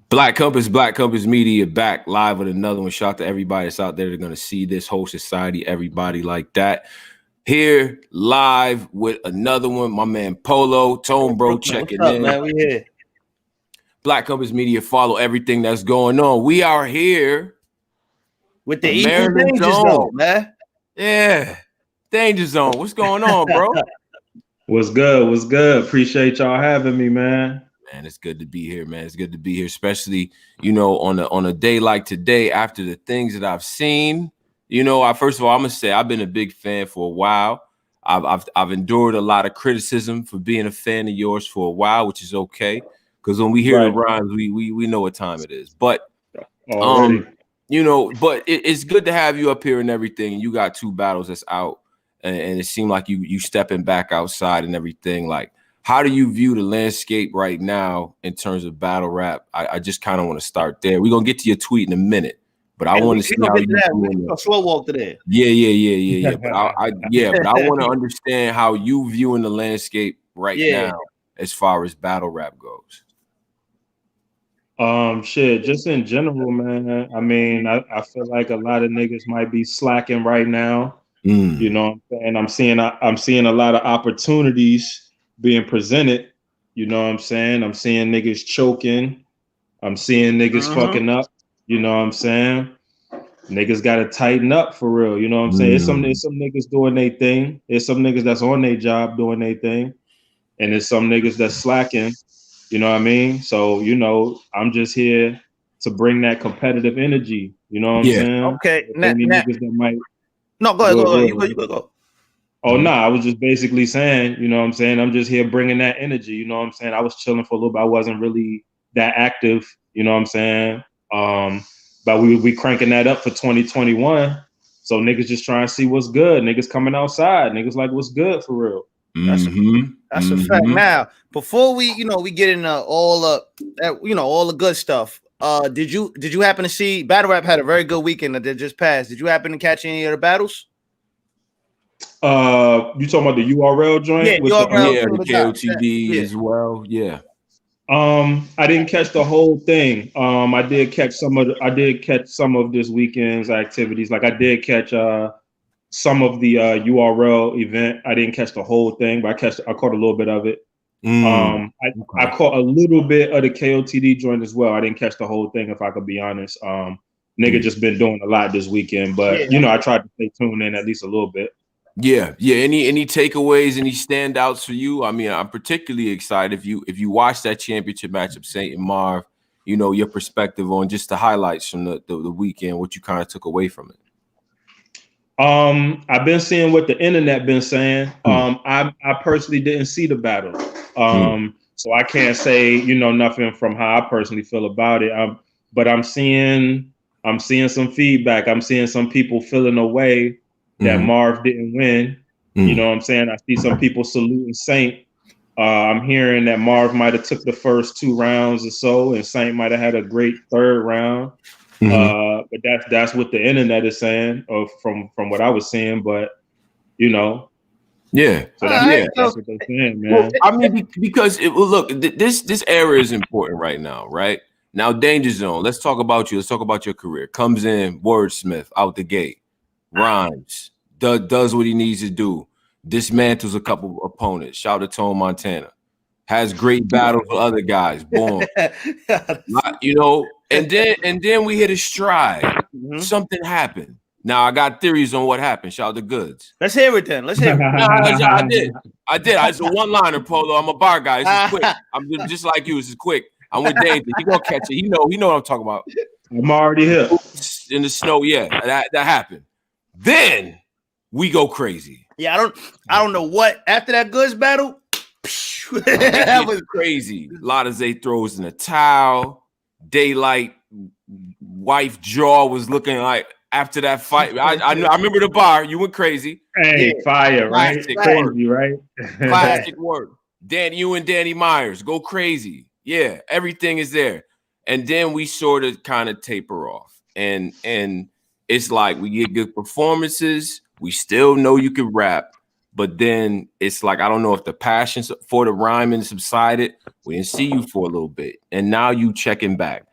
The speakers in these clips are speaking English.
Black Compass Media back live with another one. Shout out to everybody that's out there. They're going to see this whole society, everybody like that. Here live with another one. My man Polo, Tone Bro checking in. Man, we here. Black Compass Media, follow everything that's going on. We are here with the Danger Zone, man. Yeah, Danger Zone. What's going on, bro? What's good? What's good? Appreciate y'all having me, man. Man, it's good to be here, man. It's good to be here, especially, you know, on a day like today, after the things that I've seen. You know, first of all, I'm gonna say I've been a big fan for a while. I've endured a lot of criticism for being a fan of yours for a while, which is okay, because when we hear the rhymes, we know what time it is. But you know, but it's good to have you up here and everything. You got 2 battles that's out, and it seemed like you stepping back outside and everything. Like, how do you view the landscape right now in terms of battle rap? I just kind of want to start there. We're gonna get to your tweet in a minute, but I want to see how you slow walk to there. Yeah. But I want to understand how you viewing the landscape right now as far as battle rap goes. Shit, just in general, man. I mean, I feel like a lot of niggas might be slacking right now. You know what I'm saying? I'm seeing a lot of opportunities being presented. You know what I'm saying? I'm seeing niggas choking. I'm seeing niggas fucking up. You know what I'm saying? Niggas gotta tighten up for real. You know what I'm saying? There's some niggas doing their thing. There's some niggas that's on their job doing their thing. And there's some niggas that's slacking. You know what I mean? So, you know, I'm just here to bring that competitive energy. You know what I'm saying? Okay. Niggas that might... No, go ahead. You go. Oh, no, I was just basically saying, you know what I'm saying? I'm just here bringing that energy. You know what I'm saying? I was chilling for a little bit. I wasn't really that active. You know what I'm saying? But we cranking that up for 2021. So niggas just trying to see what's good. Niggas coming outside. Niggas like what's good for real. That's a fact. Now, before we get into all the good stuff. Did you happen to see battle rap had a very good weekend that just passed? Did you happen to catch any of the battles? You talking about the URL joint? Yeah, the KOTD as well. Yeah. I didn't catch the whole thing. I did catch some of this weekend's activities. Like I did catch some of the URL event. I didn't catch the whole thing, but I caught a little bit of it. I caught a little bit of the KOTD joint as well. I didn't catch the whole thing, if I could be honest. Nigga just been doing a lot this weekend, but you know, I tried to stay tuned in at least a little bit. Yeah. Any takeaways, any standouts for you? I mean, I'm particularly excited if you watch that championship matchup, Saint and Marv, you know, your perspective on just the highlights from the weekend, what you kind of took away from it. I've been seeing what the internet been saying. I personally didn't see the battle. So I can't say, you know, nothing from how I personally feel about it. But I'm seeing some feedback. I'm seeing some people feeling a way that Marv didn't win. You know what I'm saying? I see some people saluting Saint. I'm hearing that Marv might have took the first 2 rounds or so, and Saint might have had a great 3rd round. But that's what the internet is saying, or from what I was seeing. But you know, so that's what they're saying, man. Well, I mean, because look, this era is important right now, right? Now, Danger Zone. Let's talk about you. Let's talk about your career. Comes in, wordsmith out the gate, rhymes, does what he needs to do, dismantles a couple of opponents. Shout out to Tone Montana. Has great battles with other guys. Boom. You know, and then we hit a stride. Something happened. Now I got theories on what happened. Shout out to Goods. Let's hear it then. Let's hear it. I did. I was a one-liner, Polo. I'm a bar guy. This is quick. I'm just like you. This is quick. I'm with Danger. He gonna catch it. He know what I'm talking about. I'm already here. In the snow, that happened. Then we go crazy. Yeah, I don't know what after that Goods battle. That was crazy. Lotta Zay throws in a towel. Daylight wife jaw was looking like after that fight. I remember the bar. You went crazy. Hey, fire, right? Crazy, right? Classic work. You and Danny Myers go crazy. Yeah, everything is there. And then we sort of kind of taper off. And it's like we get good performances. We still know you can rap. But then it's like, I don't know if the passion for the rhyming subsided. We didn't see you for a little bit. And now you checking back.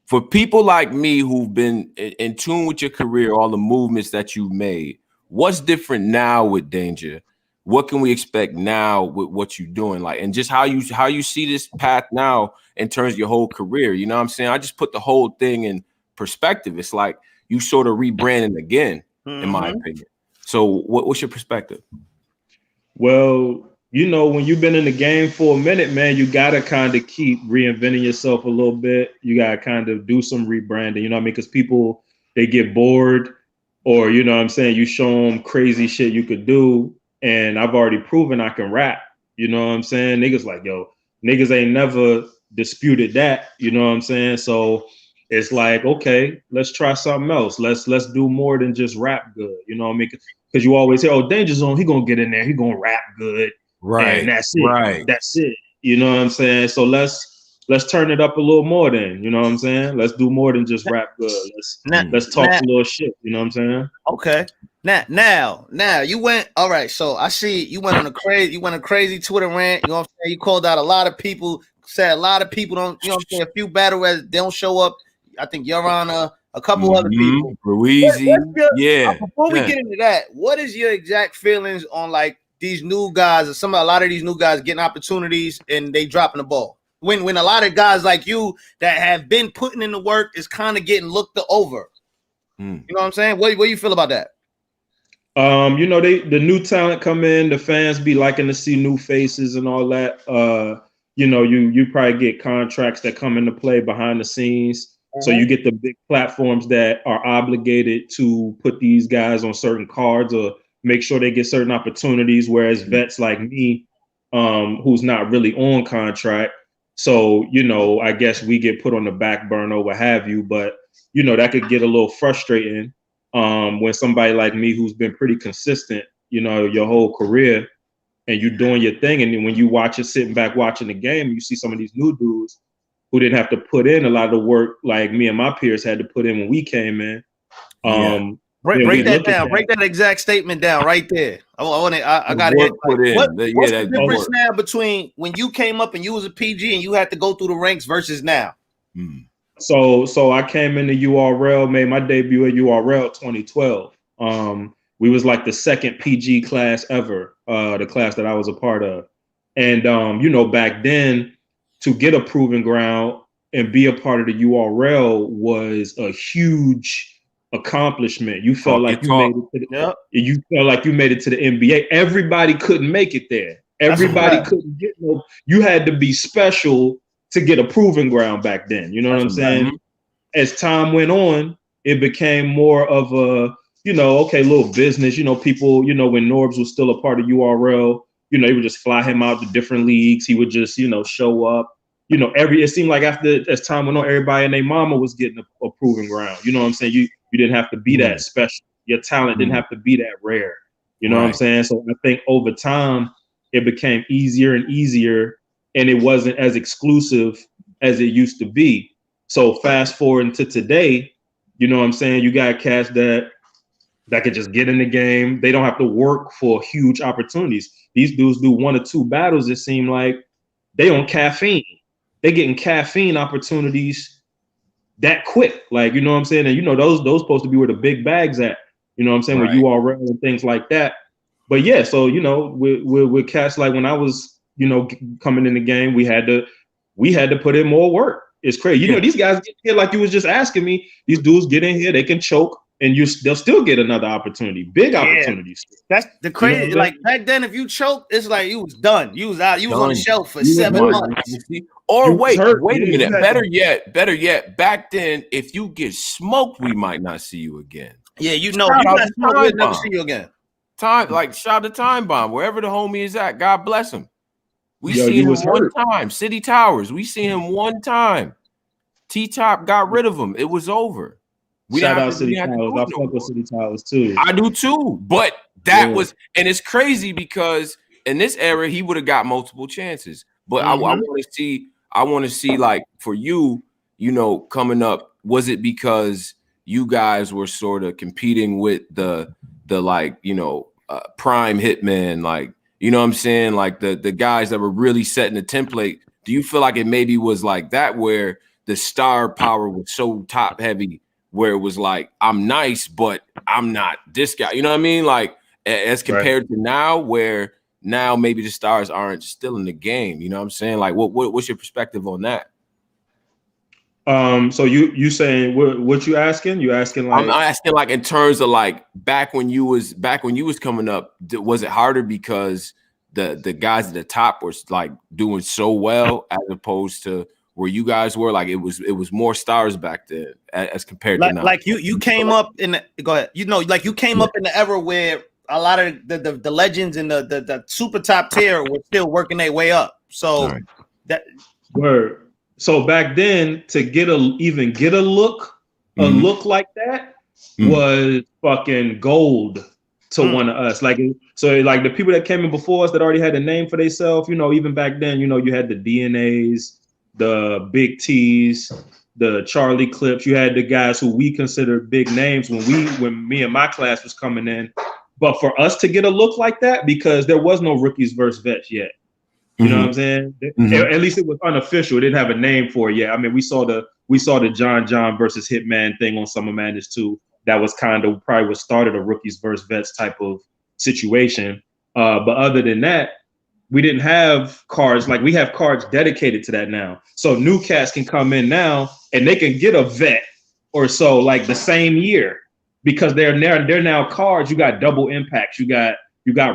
For people like me who've been in tune with your career, all the movements that you've made, what's different now with Danja? What can we expect now with what you're doing? Like, and just how you see this path now in terms of your whole career. You know what I'm saying? I just put the whole thing in perspective. It's like you sort of rebranding again, in my opinion. So what's your perspective? Well, you know, when you've been in the game for a minute, man, you got to kind of keep reinventing yourself a little bit. You got to kind of do some rebranding, you know what I mean? Because people, they get bored, or, you know what I'm saying, you show them crazy shit you could do. And I've already proven I can rap, you know what I'm saying? Niggas like, yo, niggas ain't never disputed that, you know what I'm saying? So it's like, okay, let's try something else. Let's do more than just rap good, you know what I mean? Because you always say, oh, Danja Zone, he gonna get in there, he gonna rap good. Right. And that's it. Right. That's it. You know what I'm saying? So let's turn it up a little more then. You know what I'm saying? Let's do more than just rap good. Let's talk a little shit. You know what I'm saying? Okay. Now you went all right. So I see you went on a crazy Twitter rant. You know what I'm saying? You called out a lot of people, said a lot of people don't, you know what I'm saying? A few battle rappers they don't show up. I think you're on a couple other people. Ruizy. Before we get into that, what is your exact feelings on like these new guys, or a lot of these new guys getting opportunities and they dropping the ball? When a lot of guys like you that have been putting in the work is kind of getting looked over. You know what I'm saying? What do you feel about that? You know, the new talent come in, the fans be liking to see new faces and all that. You know, you probably get contracts that come into play behind the scenes. So you get the big platforms that are obligated to put these guys on certain cards or make sure they get certain opportunities, whereas vets like me, who's not really on contract. So, you know, I guess we get put on the back burner or what have you, but, you know, that could get a little frustrating when somebody like me who's been pretty consistent, you know, your whole career, and you're doing your thing. And then when you watch it, sitting back watching the game, you see some of these new dudes who didn't have to put in a lot of the work like me and my peers had to put in when we came in. Break that down. Break that exact statement down right there. I got to hit. What's the difference now between when you came up and you was a PG and you had to go through the ranks versus now? So I came into URL, made my debut at URL 2012. We was like the second PG class ever, the class that I was a part of. And you know, back then, to get a proving ground and be a part of the URL was a huge accomplishment. You felt like you made it to you felt like you made it to the NBA. Everybody couldn't make it there. Everybody couldn't get no. You had to be special to get a proving ground back then. You know what I'm saying? As time went on, it became more of a, you know, okay, little business. You know, people, you know, when Norbs was still a part of URL, you know, he would just fly him out to different leagues. He would just, you know, show up. You know, it seemed like as time went on, everybody and their mama was getting a proving ground. You know what I'm saying? You didn't have to be that special. Your talent didn't have to be that rare. You know what I'm saying? So I think over time, it became easier and easier, and it wasn't as exclusive as it used to be. So fast forward into today, you know what I'm saying? You got cats that could just get in the game. They don't have to work for huge opportunities. These dudes do 1 or 2 battles. It seemed like they on caffeine. They getting caffeine opportunities that quick. Like, you know what I'm saying? And, you know, those supposed to be where the big bags at, you know what I'm saying? Where URL and things like that. But yeah, so, you know, with cats, like when I was, you know, coming in the game, we had to put in more work. It's crazy. You know, these guys get here, like you was just asking me, these dudes get in here, they can choke, and they'll still get another opportunity, big opportunities. That's the crazy. You know, like back then, if you choked, it's like you was done. You was out. You was on the shelf for 7 months. Or wait a minute. Better yet. Back then, if you get smoked, we might not see you again. Yeah, you know, you got smoked, we'll never see you again. Shout out to Time Bomb, wherever the homie is at. God bless him. We seen him one time. City Towers. We seen him one time. T-Top got rid of him. It was over. Shout out City Towers. I fuck with City Towers too. I do too. But that was, and it's crazy because in this era he would have got multiple chances. But I want to see like for you, you know, coming up, was it because you guys were sort of competing with the like, you know, prime hitman, like, you know what I'm saying? Like the guys that were really setting the template. Do you feel like it maybe was like that where the star power was so top heavy where it was like, I'm nice, but I'm not this guy. You know what I mean? Like as compared to now, where now maybe the stars aren't still in the game. You know what I'm saying? Like what's your perspective on that? So you saying what you asking? You asking like I'm asking like in terms of like back when you was coming up, was it harder because the guys at the top were like doing so well as opposed to where you guys were? Like it was more stars back then as compared to now. Like you came up in the, go ahead. You know, like you came up in the era where a lot of the legends and the super top tier were still working their way up. So that word. So back then, to even get a look like that was fucking gold to one of us. Like so, like the people that came in before us that already had a name for themselves. You know, even back then, you know, you had the DNAs, the Big T's, the Charlie Clips. You had the guys who we considered big names when me and my class was coming in. But for us to get a look like that, because there was no rookies versus vets yet. You know what I'm saying? At least it was unofficial. It didn't have a name for it yet. I mean, we saw the John versus Hitman thing on Summer Madness too. That was kind of probably what started a rookies versus vets type of situation. But other than that, we didn't have cards. Like we have cards dedicated to that now. So new cats can come in now and they can get a vet or so like the same year because they're now cards. You got double impacts. You got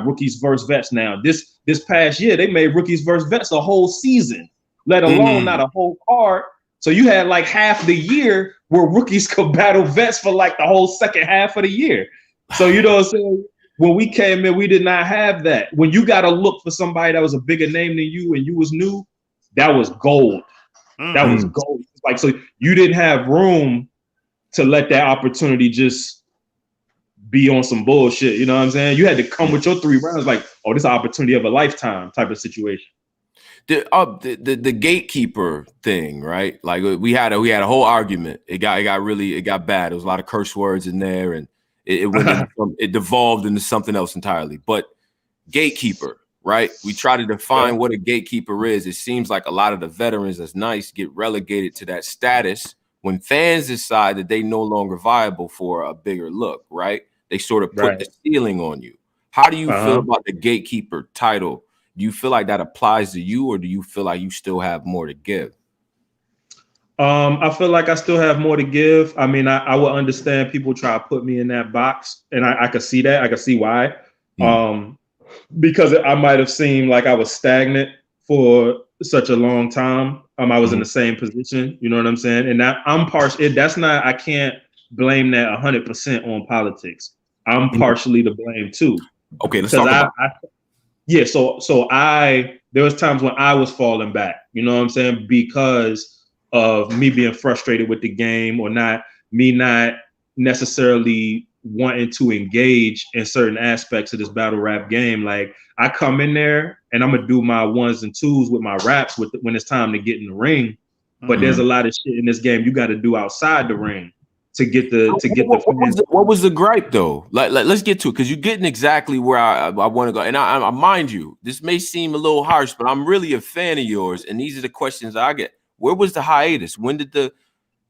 rookies versus vets now. This past year, they made rookies versus vets a whole season, let alone not a whole card. So you had like half the year where rookies could battle vets for like the whole second half of the year. So you know what I'm saying? When we came in, we did not have that. When you got to look for somebody that was a bigger name than you and you was new, that was gold. That was gold. Like, so you didn't have room to let that opportunity just be on some bullshit, you know what I'm saying? You had to come with your 3 rounds, like, oh, this is an opportunity of a lifetime type of situation. The gatekeeper thing, right? Like we had a whole argument. It got bad. There was a lot of curse words in there, and it devolved into something else entirely. But gatekeeper, right? We try to define what a gatekeeper is. It seems like a lot of the veterans that's nice get relegated to that status when fans decide that they no longer viable for a bigger look, right? They sort of put the ceiling on you. How do you feel about the gatekeeper title? Do you feel like that applies to you, or do you feel like you still have more to give? I feel like I still have more to give. I mean, I would understand people try to put me in that box, and I could see that. I could see why. Because I might have seemed like I was stagnant for such a long time. I was in the same position. You know what I'm saying? And that I'm partial. That's not. I can't blame that 100% on politics. I'm partially to blame too. Okay, let's talk about. There was times when I was falling back. You know what I'm saying? Because of me being frustrated with the game, or not necessarily wanting to engage in certain aspects of this battle rap game. Like I come in there and I'm gonna do my 1s and 2s with my raps when it's time to get in the ring. But there's a lot of shit in this game you got to do outside the ring to get what was the gripe though? Like let's get to it, because you're getting exactly where I want to go. And I mind you, this may seem a little harsh, but I'm really a fan of yours. And these are the questions I get. Where was the hiatus? When did the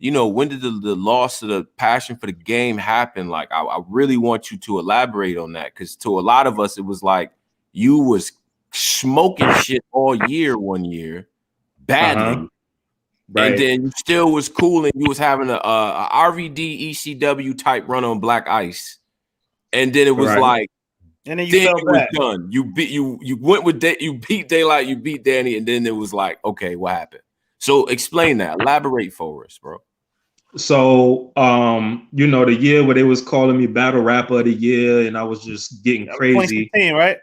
loss of the passion for the game happen? Like I really want you to elaborate on that, because to a lot of us it was like you was smoking shit all year one year badly. Right. And then you still was cool, and you was having a RVD ECW type run on Black Ice, and then it was like, and then you fell back. Done. You went with that. You beat Daylight. You beat Danny, and then it was like, okay, what happened? So explain that. Elaborate for us, bro. So, the year where they was calling me Battle Rapper of the Year, and I was just getting crazy. 2015, right?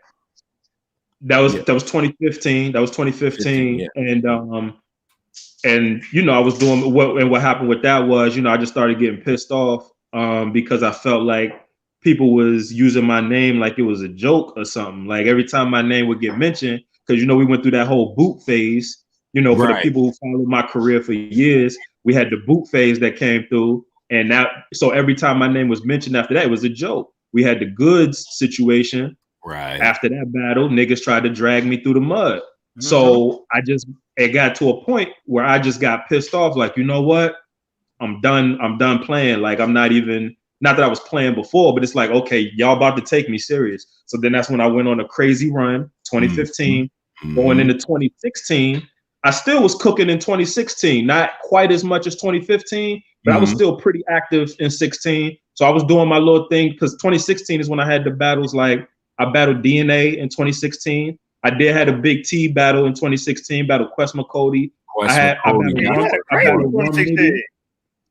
That was 2015. That was 2015, and I was doing what happened with that was, I just started getting pissed off because I felt like people was using my name like it was a joke or something. Like every time my name would get mentioned, because we went through that whole boot phase. For the people who followed my career for years, we had the boot phase that came through, and so every time my name was mentioned after that, it was a joke. We had the goods situation. Right. After that battle, niggas tried to drag me through the mud. So I just it got to a point where I just got pissed off. Like, you know what? I'm done playing. Like, I'm not that I was playing before, but it's like, okay, y'all about to take me serious. So then that's when I went on a crazy run, 2015, going into 2016. I still was cooking in 2016, not quite as much as 2015, but I was still pretty active in 16. So I was doing my little thing because 2016 is when I had the battles. Like, I battled DNA in 2016. I did had a Big T battle in 2016, battled Quest McCody. I battled Rum Nitty.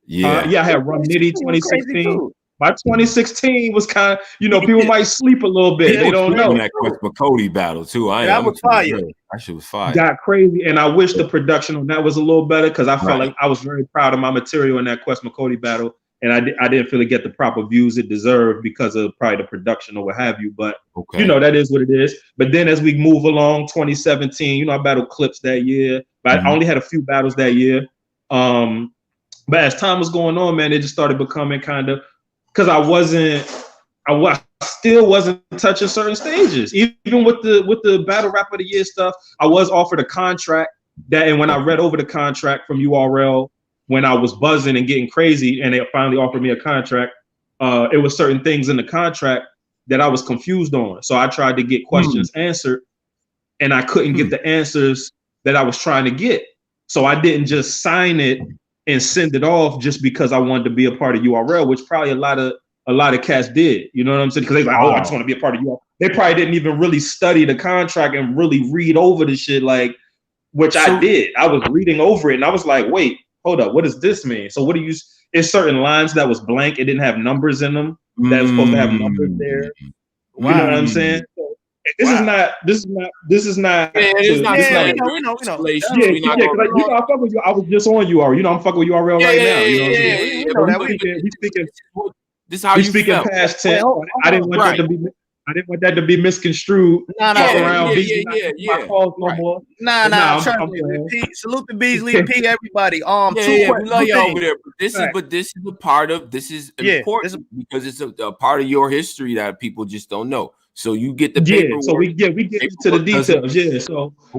Yeah, I had Rum Nitty 2016. My 2016 was kind of, people might sleep a little bit. They don't know. That Quest McCody battle too. That was fire. That shit was fire. Got crazy, and I wish the production on that was a little better because I felt like I was very proud of my material in that Quest McCody battle, and I didn't feel it get the proper views it deserved because of probably the production or what have you. But that is what it is. But then as we move along, 2017, I battled Clips that year, but I only had a few battles that year. But as time was going on, man, it just started becoming kind of, because I still wasn't touching certain stages. Even with the Battle Rap of the Year stuff, I was offered a contract and when I read over the contract from URL, when I was buzzing and getting crazy, and they finally offered me a contract, it was certain things in the contract that I was confused on. So I tried to get questions answered, and I couldn't get the answers that I was trying to get. So I didn't just sign it and send it off just because I wanted to be a part of URL, which probably a lot of cats did. You know what I'm saying? Because they like, I just want to be a part of URL. They probably didn't even really study the contract and really read over the shit, like, which I did. I was reading over it and I was like, wait, hold up, what does this mean? So what do you? It's certain lines that was blank. It didn't have numbers in them. That was supposed to have numbers there. Wow. You know what I'm saying? So, This is not. Yeah, it's not. Yeah, I fuck with you. I was just on URL. I'm fucking with URL right now. He's speaking. This is how you speaking past tense. I didn't want that to be. I didn't want that to be misconstrued. Nah. Salute the Beasley, P. Everybody. We love y'all over there. But this is a part of. This is important because it's a part of your history that people just don't know. So you get the paperwork. So we get into the details. Yeah.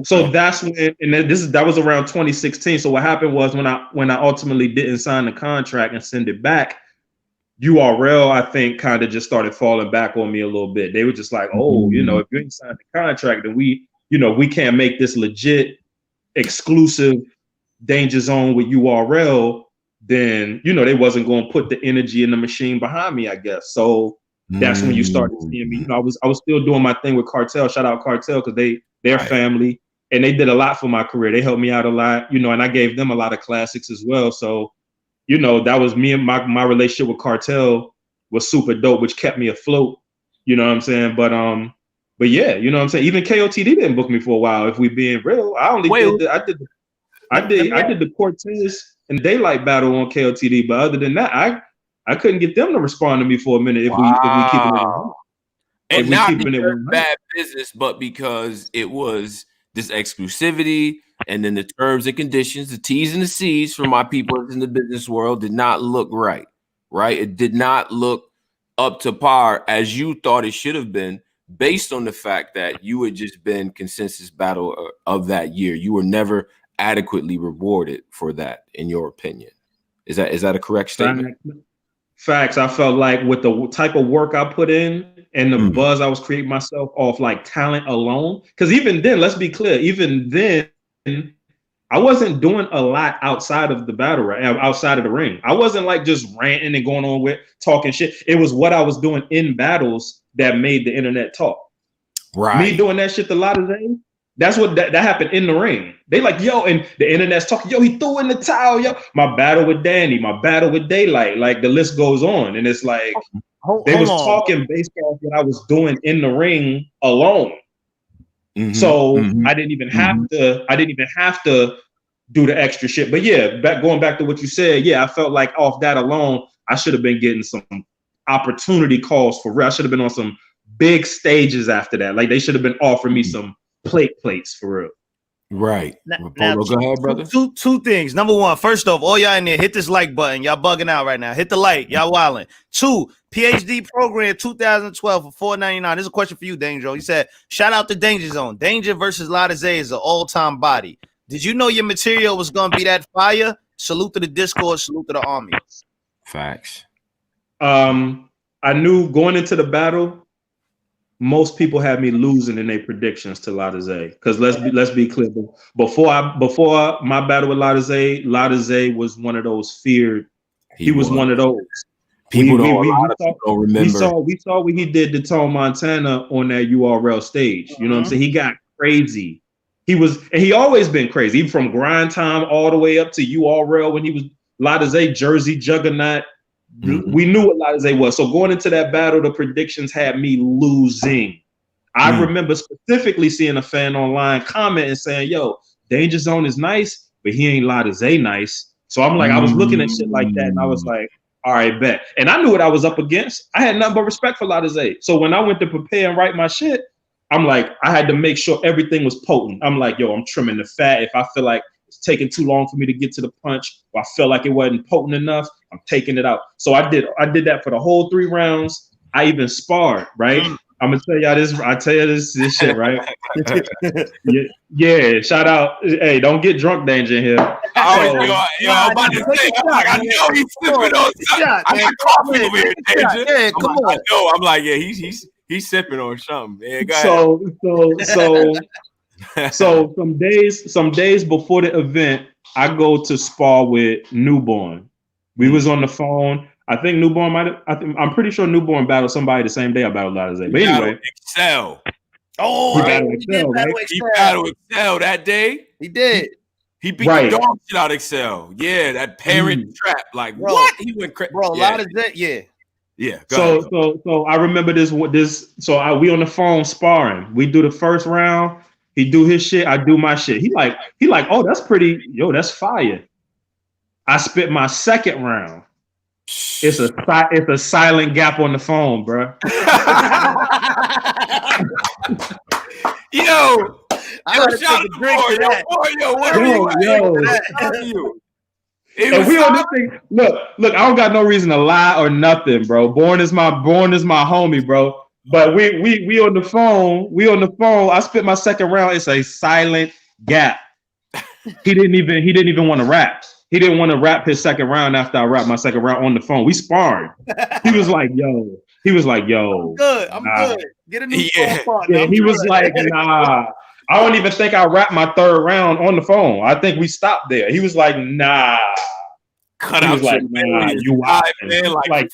So that's when, and that was around 2016. So what happened was when I ultimately didn't sign the contract and send it back, URL I think kind of just started falling back on me a little bit. They were just like, if you ain't signed the contract, then we can't make this legit exclusive Danja Zone with URL. Then they wasn't going to put the energy in the machine behind me, I guess. So. That's when you started seeing me. I was still doing my thing with Cartel. Shout out Cartel because they're family and they did a lot for my career. They helped me out a lot, and I gave them a lot of classics as well. So, that was me and my relationship with Cartel was super dope, which kept me afloat. You know what I'm saying? But yeah, you know what I'm saying? Even KOTD didn't book me for a while. If we being real, I did the Cortez and Daylight battle on KOTD, but other than that, I couldn't get them to respond to me for a minute if we keeping it. And not because bad business, but because it was this exclusivity and then the terms and conditions, the T's and the C's for my people in the business world did not look right. It did not look up to par as you thought it should have been based on the fact that you had just been consensus battle of that year. You were never adequately rewarded for that, in your opinion. Is that a correct statement? Facts. I felt like with the type of work I put in and the buzz I was creating myself off like talent alone. Because even then, let's be clear, even then, I wasn't doing a lot outside of the battle, outside of the ring. I wasn't like just ranting and going on with talking shit. It was what I was doing in battles that made the internet talk. Right. Me doing that shit to Lotta Zay, that's what that happened in the ring. They like, yo, and the internet's talking, yo, he threw in the towel, yo. My battle with Danny, my battle with Daylight, like the list goes on. And it's like, they was talking based off what I was doing in the ring alone. So I didn't even have to do the extra shit. But yeah, going back to what you said, yeah, I felt like off that alone, I should have been getting some opportunity calls for real. I should have been on some big stages after that. Like they should have been offering me some plates for real. Right. Now, go ahead, brother. Two things. Number one, first off, all y'all in there, hit this like button. Y'all bugging out right now. Hit the like. Y'all wilding. 2, PhD program 2012 for $4.99. This is a question for you, Danger. He said, shout out to Danja Zone. Danja versus Lotta Zay is an all-time body. Did you know your material was gonna be that fire? Salute to the Discord, salute to the army. Facts. I knew going into the battle, most people had me losing in their predictions to Lotta Zay. Because let's be clear. Before my battle with Lotta Zay was one of those feared. He was one of those. People don't remember. We saw what he did to Tone Montana on that URL stage. You know what I'm saying? He got crazy. He always been crazy. Even from Grind Time all the way up to URL when he was Lotta Zay, Jersey Juggernaut. We knew what Lotta Zay was. So going into that battle, the predictions had me losing. I remember specifically seeing a fan online comment and saying, yo, Danja Zone is nice, but he ain't Lotta Zay nice. So I'm like, I was looking at shit like that and I was like, all right, bet. And I knew what I was up against. I had nothing but respect for Lotta Zay. So when I went to prepare and write my shit, I'm like, I had to make sure everything was potent. I'm like, yo, I'm trimming the fat. If I feel like it's taking too long for me to get to the punch, or I feel like it wasn't potent enough, I'm taking it out. So I did that for the whole 3 rounds. I even sparred, right? I'm gonna tell y'all this. I tell you this shit, right? yeah. Shout out. Hey, don't get drunk, Danger here. I'm about to say, I know he's sipping on something. I got coffee over here, Danger. Yeah, come on. I know. I'm like, yeah, he's sipping on something. Yeah, go ahead. So some days before the event, I go to spar with Newborn. We was on the phone. I think Newborn I'm pretty sure Newborn battled somebody the same day I battled Lotta Zay. But anyway, Excel. Oh, he battled Excel, right? He battled Excel that day. He did. He beat the dog shit out of Excel. Yeah, that parent trap. Like, bro, what? He went crazy. Bro, Lotta Zay, yeah. Yeah. So I remember this. We on the phone sparring. We do the first round. He do his shit. I do my shit. He like, oh, that's pretty. Yo, that's fire. I spit my second round. It's a silent gap on the phone, bro. Yo, I gotta take a drink to that. And we on this thing. Look, I don't got no reason to lie or nothing, bro. Born is my homie, bro. But we on the phone. I spit my second round. It's a silent gap. He didn't even want to rap. He didn't want to rap his second round after I rapped my second round on the phone. We sparring. He was like, yo. I'm good. Get a new phone partner. Yeah, he was like, nah. I don't even think I rapped my third round on the phone. I think we stopped there. He was like, nah. Cut out like, nah, you wild, man. Like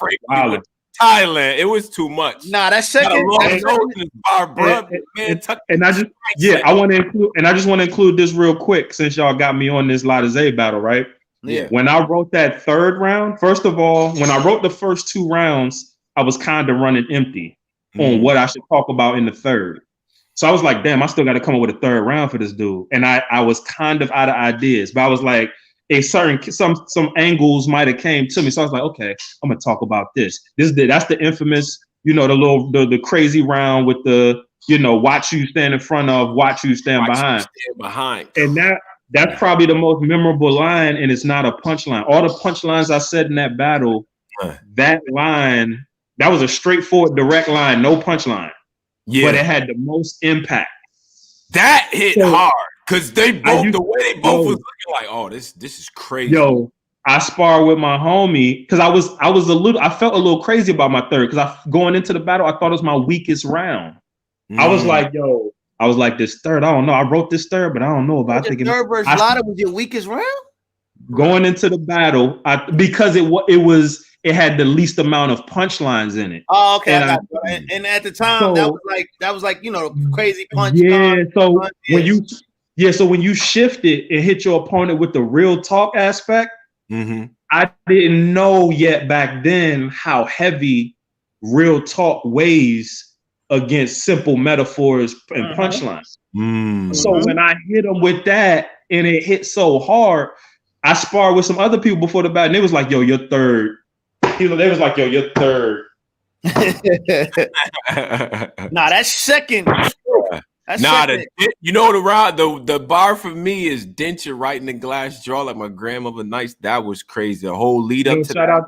Thailand. It was too much. Nah, that second. I just want to include this real quick since y'all got me on this Lotta Zay battle, right? Yeah. When I wrote that third round, first of all, when I wrote the first 2 rounds, I was kind of running empty on what I should talk about in the third. So I was like, damn, I still got to come up with a third round for this dude. And I was kind of out of ideas, but I was like, some angles might have came to me. So I was like, okay, I'm gonna talk about this. That's the infamous, the crazy round with the, watch you stand in front of, watch you stand behind. And that's probably the most memorable line, and it's not a punchline. All the punchlines I said in that battle, that line, that was a straightforward, direct line, no punchline. Yeah. But it had the most impact. That hit hard. Because the way they both was looking like, oh, this is crazy. Yo, I spar with my homie because I felt a little crazy about my third because going into the battle, I thought it was my weakest round. I was like, this third, I don't know. I wrote this third, but I don't know about it. Third versus Lotta was your weakest round? Going into the battle, because it had the least amount of punchlines in it. Oh, okay. And at the time, that was like crazy punch. Yeah. So when you shift it and hit your opponent with the real talk aspect, I didn't know yet back then how heavy real talk weighs against simple metaphors and punchlines. So when I hit them with that and it hit so hard, I sparred with some other people before the battle and it was like, yo, you're third. They was like, yo, you're third. Nah, that's second. The bar for me is dent you right in the glass jaw like my grandmother nice. That was crazy. The whole lead up to that.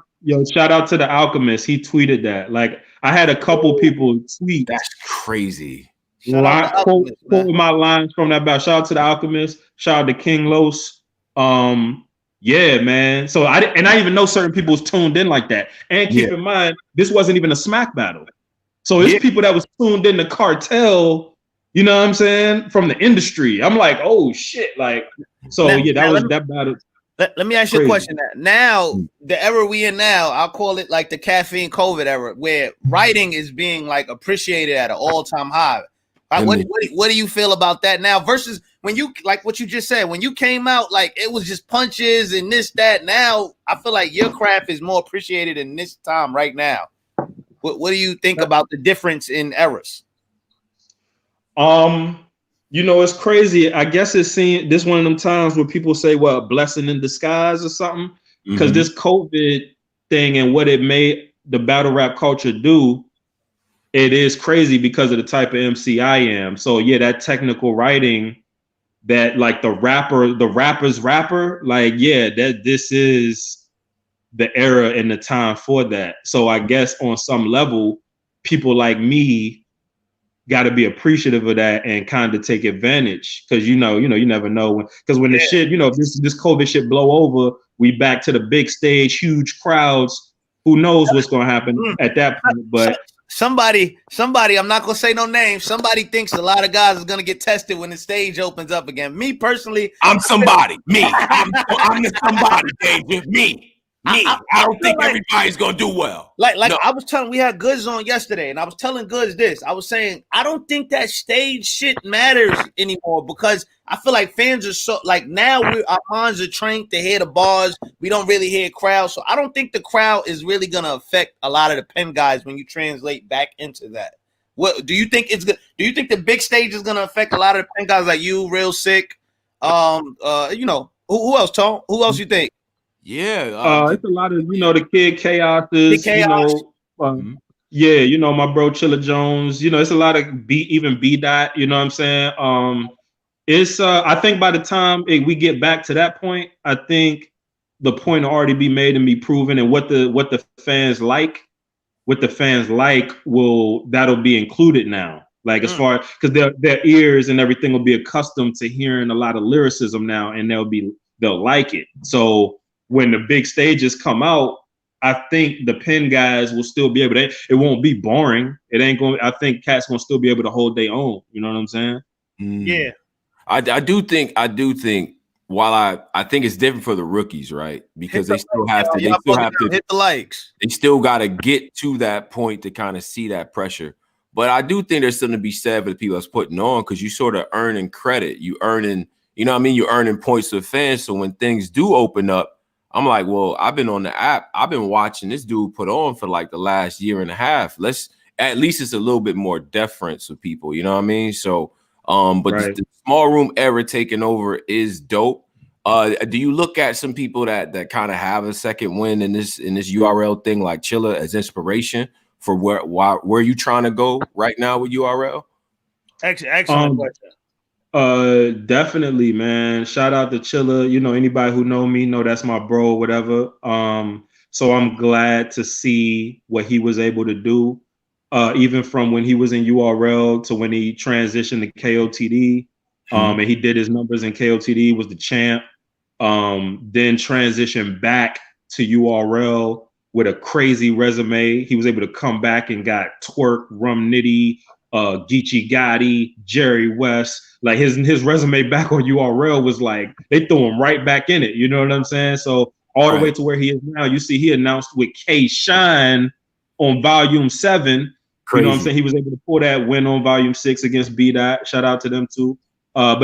Shout out to the Alchemist. He tweeted that. Like I had a couple people tweet. That's crazy. Quote my lines from that battle. Shout out to the Alchemist. Shout out to King Los. Yeah, man. So I didn't even know certain people was tuned in like that. And keep in mind, this wasn't even a smack battle. So it's people that was tuned in the cartel, you know what I'm saying, from the industry. I'm like, oh shit. Like, so that battle. Let me ask you a question. Now, the era we in now, I'll call it like the caffeine COVID era, where writing is being like appreciated at an all-time high. What do you feel about that now versus when you, like what you just said, when you came out, like it was just punches and this, that. Now I feel like your craft is more appreciated in this time right now. What do you think about the difference in eras? You know, it's crazy. I guess it's seen this one of them times where people say, well, blessing in disguise or something. Because this COVID thing and what it made the battle rap culture do, it is crazy because of the type of MC I am. So yeah, that technical writing, that like the rapper's rapper, like, yeah, that this is the era and the time for that. So I guess on some level, people like me got to be appreciative of that and kind of take advantage, because you never know when the shit, this COVID shit blow over, we back to the big stage, huge crowds. Who knows what's going to happen at that point? But somebody, I'm not gonna say no names. Somebody thinks a lot of guys is gonna get tested when the stage opens up again. Me personally, I'm somebody. I'm the somebody, Danger. Me. I don't think everybody's gonna do well. No. I was telling, we had Goods on yesterday, and I was telling Goods this. I was saying I don't think that stage shit matters anymore, because I feel like fans are so like now our minds are trained to hear the bars. We don't really hear crowd, so I don't think the crowd is really gonna affect a lot of the pen guys when you translate back into that. What do you think it's good? Do you think the big stage is gonna affect a lot of the pen guys like you, Real Sikh? Who else, Tom? Who else you think? Yeah, it's a lot of the Kid Chaoses, my bro Chilla Jones. It's a lot of B Dot. You know what I'm saying? It's I think by the time we get back to that point, I think the point will already be made and be proven, and what the fans like, that'll be included now. Like as far because their ears and everything will be accustomed to hearing a lot of lyricism now, and they'll like it. So when the big stages come out, I think the pen guys will still be able to. It won't be boring. It ain't going. I think cats gonna still be able to hold their own. You know what I'm saying? Yeah. I do think. While I think it's different for the rookies, right? Because they still have to. They still have to hit the likes. They still got to get to that point to kind of see that pressure. But I do think there's something to be said for the people that's putting on, because you sort of earning credit. You earning, you're earning points with fans. So when things do open up, I'm like, well, I've been on the app. I've been watching this dude put on for like the last year and a half. At least it's a little bit more deference with people. You know what I mean? So, but right. the small room era taking over is dope. Do you look at some people that kind of have a second win in this URL thing, like Chilla, as inspiration for where you trying to go right now with URL? Excellent question. Definitely, man. Shout out to Chilla. Anybody who know me know that's my bro, whatever. So I'm glad to see what he was able to do, even from when he was in URL to when he transitioned to KOTD. And he did his numbers in KOTD, was the champ. Then transitioned back to URL with a crazy resume. He was able to come back and got Twork, Rum Nitty, Geechee Gotti, Jerry West. Like his resume back on URL was like they threw him right back in it. You know what I'm saying? So all the way to where he is now. You see, he announced with K Shine on Volume 7. Crazy. You know what I'm saying? He was able to pull that win on Volume 6 against B Dot. Shout out to them too. And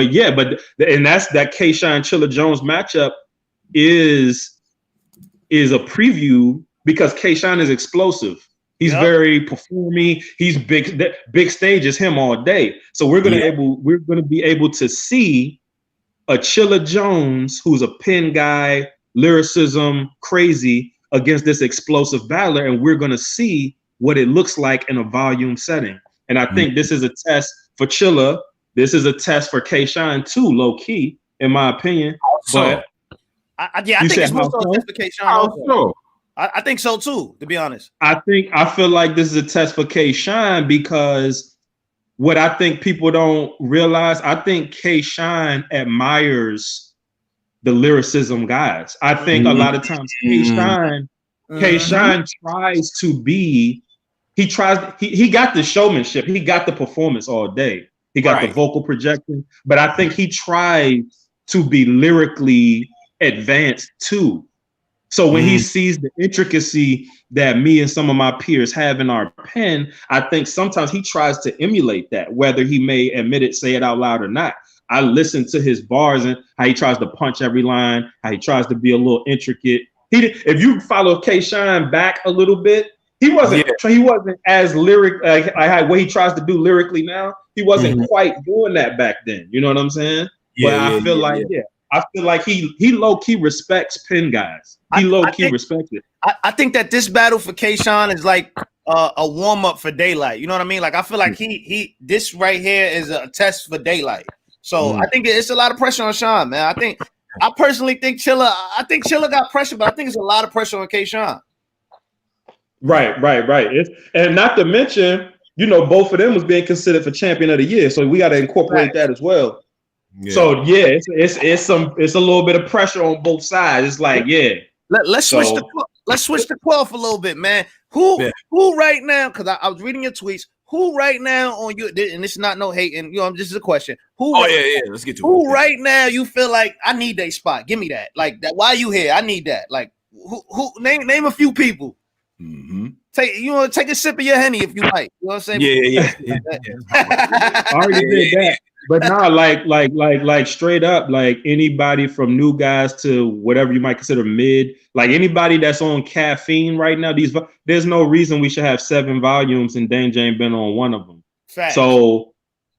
that's that K Shine Chilla Jones matchup is a preview, because K Shine is explosive. He's very performy. He's big. That big stage is him all day. So we're gonna be able to see a Chilla Jones who's a pen guy, lyricism crazy, against this explosive battler, and we're gonna see what it looks like in a volume setting. And I think this is a test for Chilla. This is a test for K Shine too, low key, in my opinion. But I think it's more so a test for K Shine. Also. I think so too, to be honest. I feel like this is a test for K Shine, because what I think people don't realize, I think K-Shine admires the lyricism guys. I think a lot of times K-Shine tries to be, he got the showmanship, he got the performance all day. He got the vocal projection, but I think he tried to be lyrically advanced too. So when he sees the intricacy that me and some of my peers have in our pen, I think sometimes he tries to emulate that, whether he may admit it, say it out loud or not. I listen to his bars and how he tries to punch every line, how he tries to be a little intricate. If you follow K-Shine back a little bit, he wasn't as lyric like what he tries to do lyrically now. He wasn't quite doing that back then. You know what I'm saying? But I feel like he low key respects pen guys. He low key respects it. I think that this battle for K-Shine is like a warm up for Daylight. You know what I mean? Like I feel like this right here is a test for Daylight. So I think it's a lot of pressure on Sean, man. I personally think Chilla. I think Chilla got pressure, but I think it's a lot of pressure on K-Shine. Right. And not to mention, both of them was being considered for champion of the year, so we got to incorporate that as well. Yeah. So it's a little bit of pressure on both sides. It's like let's switch the cloth a little bit, man. Who right now? Because I was reading your tweets. Who right now on you? And this is not no hating. This is a question. Let's get to it. Who right now you feel like I need that spot? Give me that. Like that. Why you here? I need that. Like who? Name a few people. Take a sip of your Henny if you like. You know what I'm saying? Yeah. I already did that. But now, like straight up, like anybody from new guys to whatever you might consider mid, like anybody that's on caffeine right now, there's no reason we should have 7 volumes and Danja ain't been on one of them. Fact. So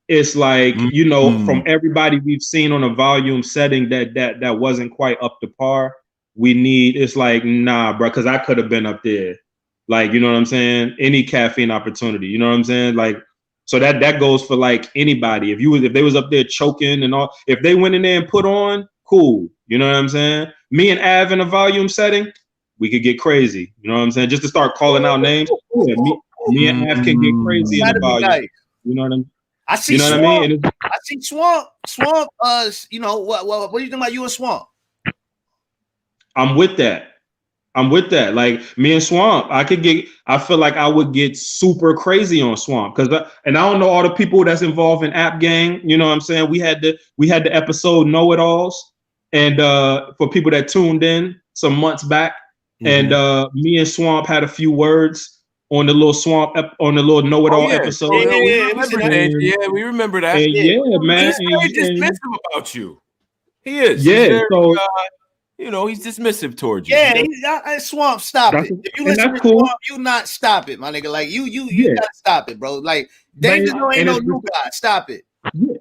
it's like, from everybody we've seen on a volume setting that wasn't quite up to par, it's like, nah, bro, because I could have been up there. Like, you know what I'm saying? Any caffeine opportunity, you know what I'm saying? Like, so that goes for like anybody. If they was up there choking and all, if they went in there and put on, cool. You know what I'm saying? Me and Av in a volume setting, we could get crazy. You know what I'm saying? Just to start calling out names. Yeah, me and Av can get crazy in the volume. Nice. You know what I mean? I see Swamp. What I mean? I see Swamp. Swamp. What do you think about you and Swamp? I'm with that. Like me and Swamp, I feel like I would get super crazy on Swamp and I don't know all the people that's involved in App Gang. You know what I'm saying? We had the episode Know-It-Alls, and for people that tuned in some months back, and me and Swamp had a few words on the little Swamp on the little Know-It-All episode. We remember that. And man, he's very dismissive about you. He is. He's dismissive towards you. Yeah, Swamp, stop it. If you listen to Swamp, you not stop it, my nigga. Like you gotta stop it, bro. Like Danja Zone ain't no new guy. Stop it.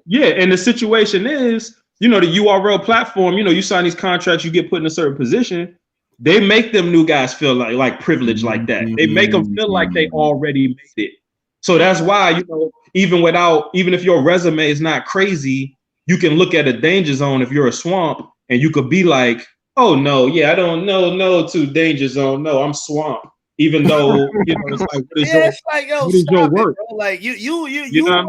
Yeah, and the situation is, the URL platform, you sign these contracts, you get put in a certain position. They make them new guys feel like privileged like that. They make them feel like they already made it. So that's why, even if your resume is not crazy, you can look at a Danja Zone if you're a Swamp, and you could be like, oh no, I don't know to Danja Zone. No, I'm Swamp. Even though it's like, what is your work? Bro. Like you had, you know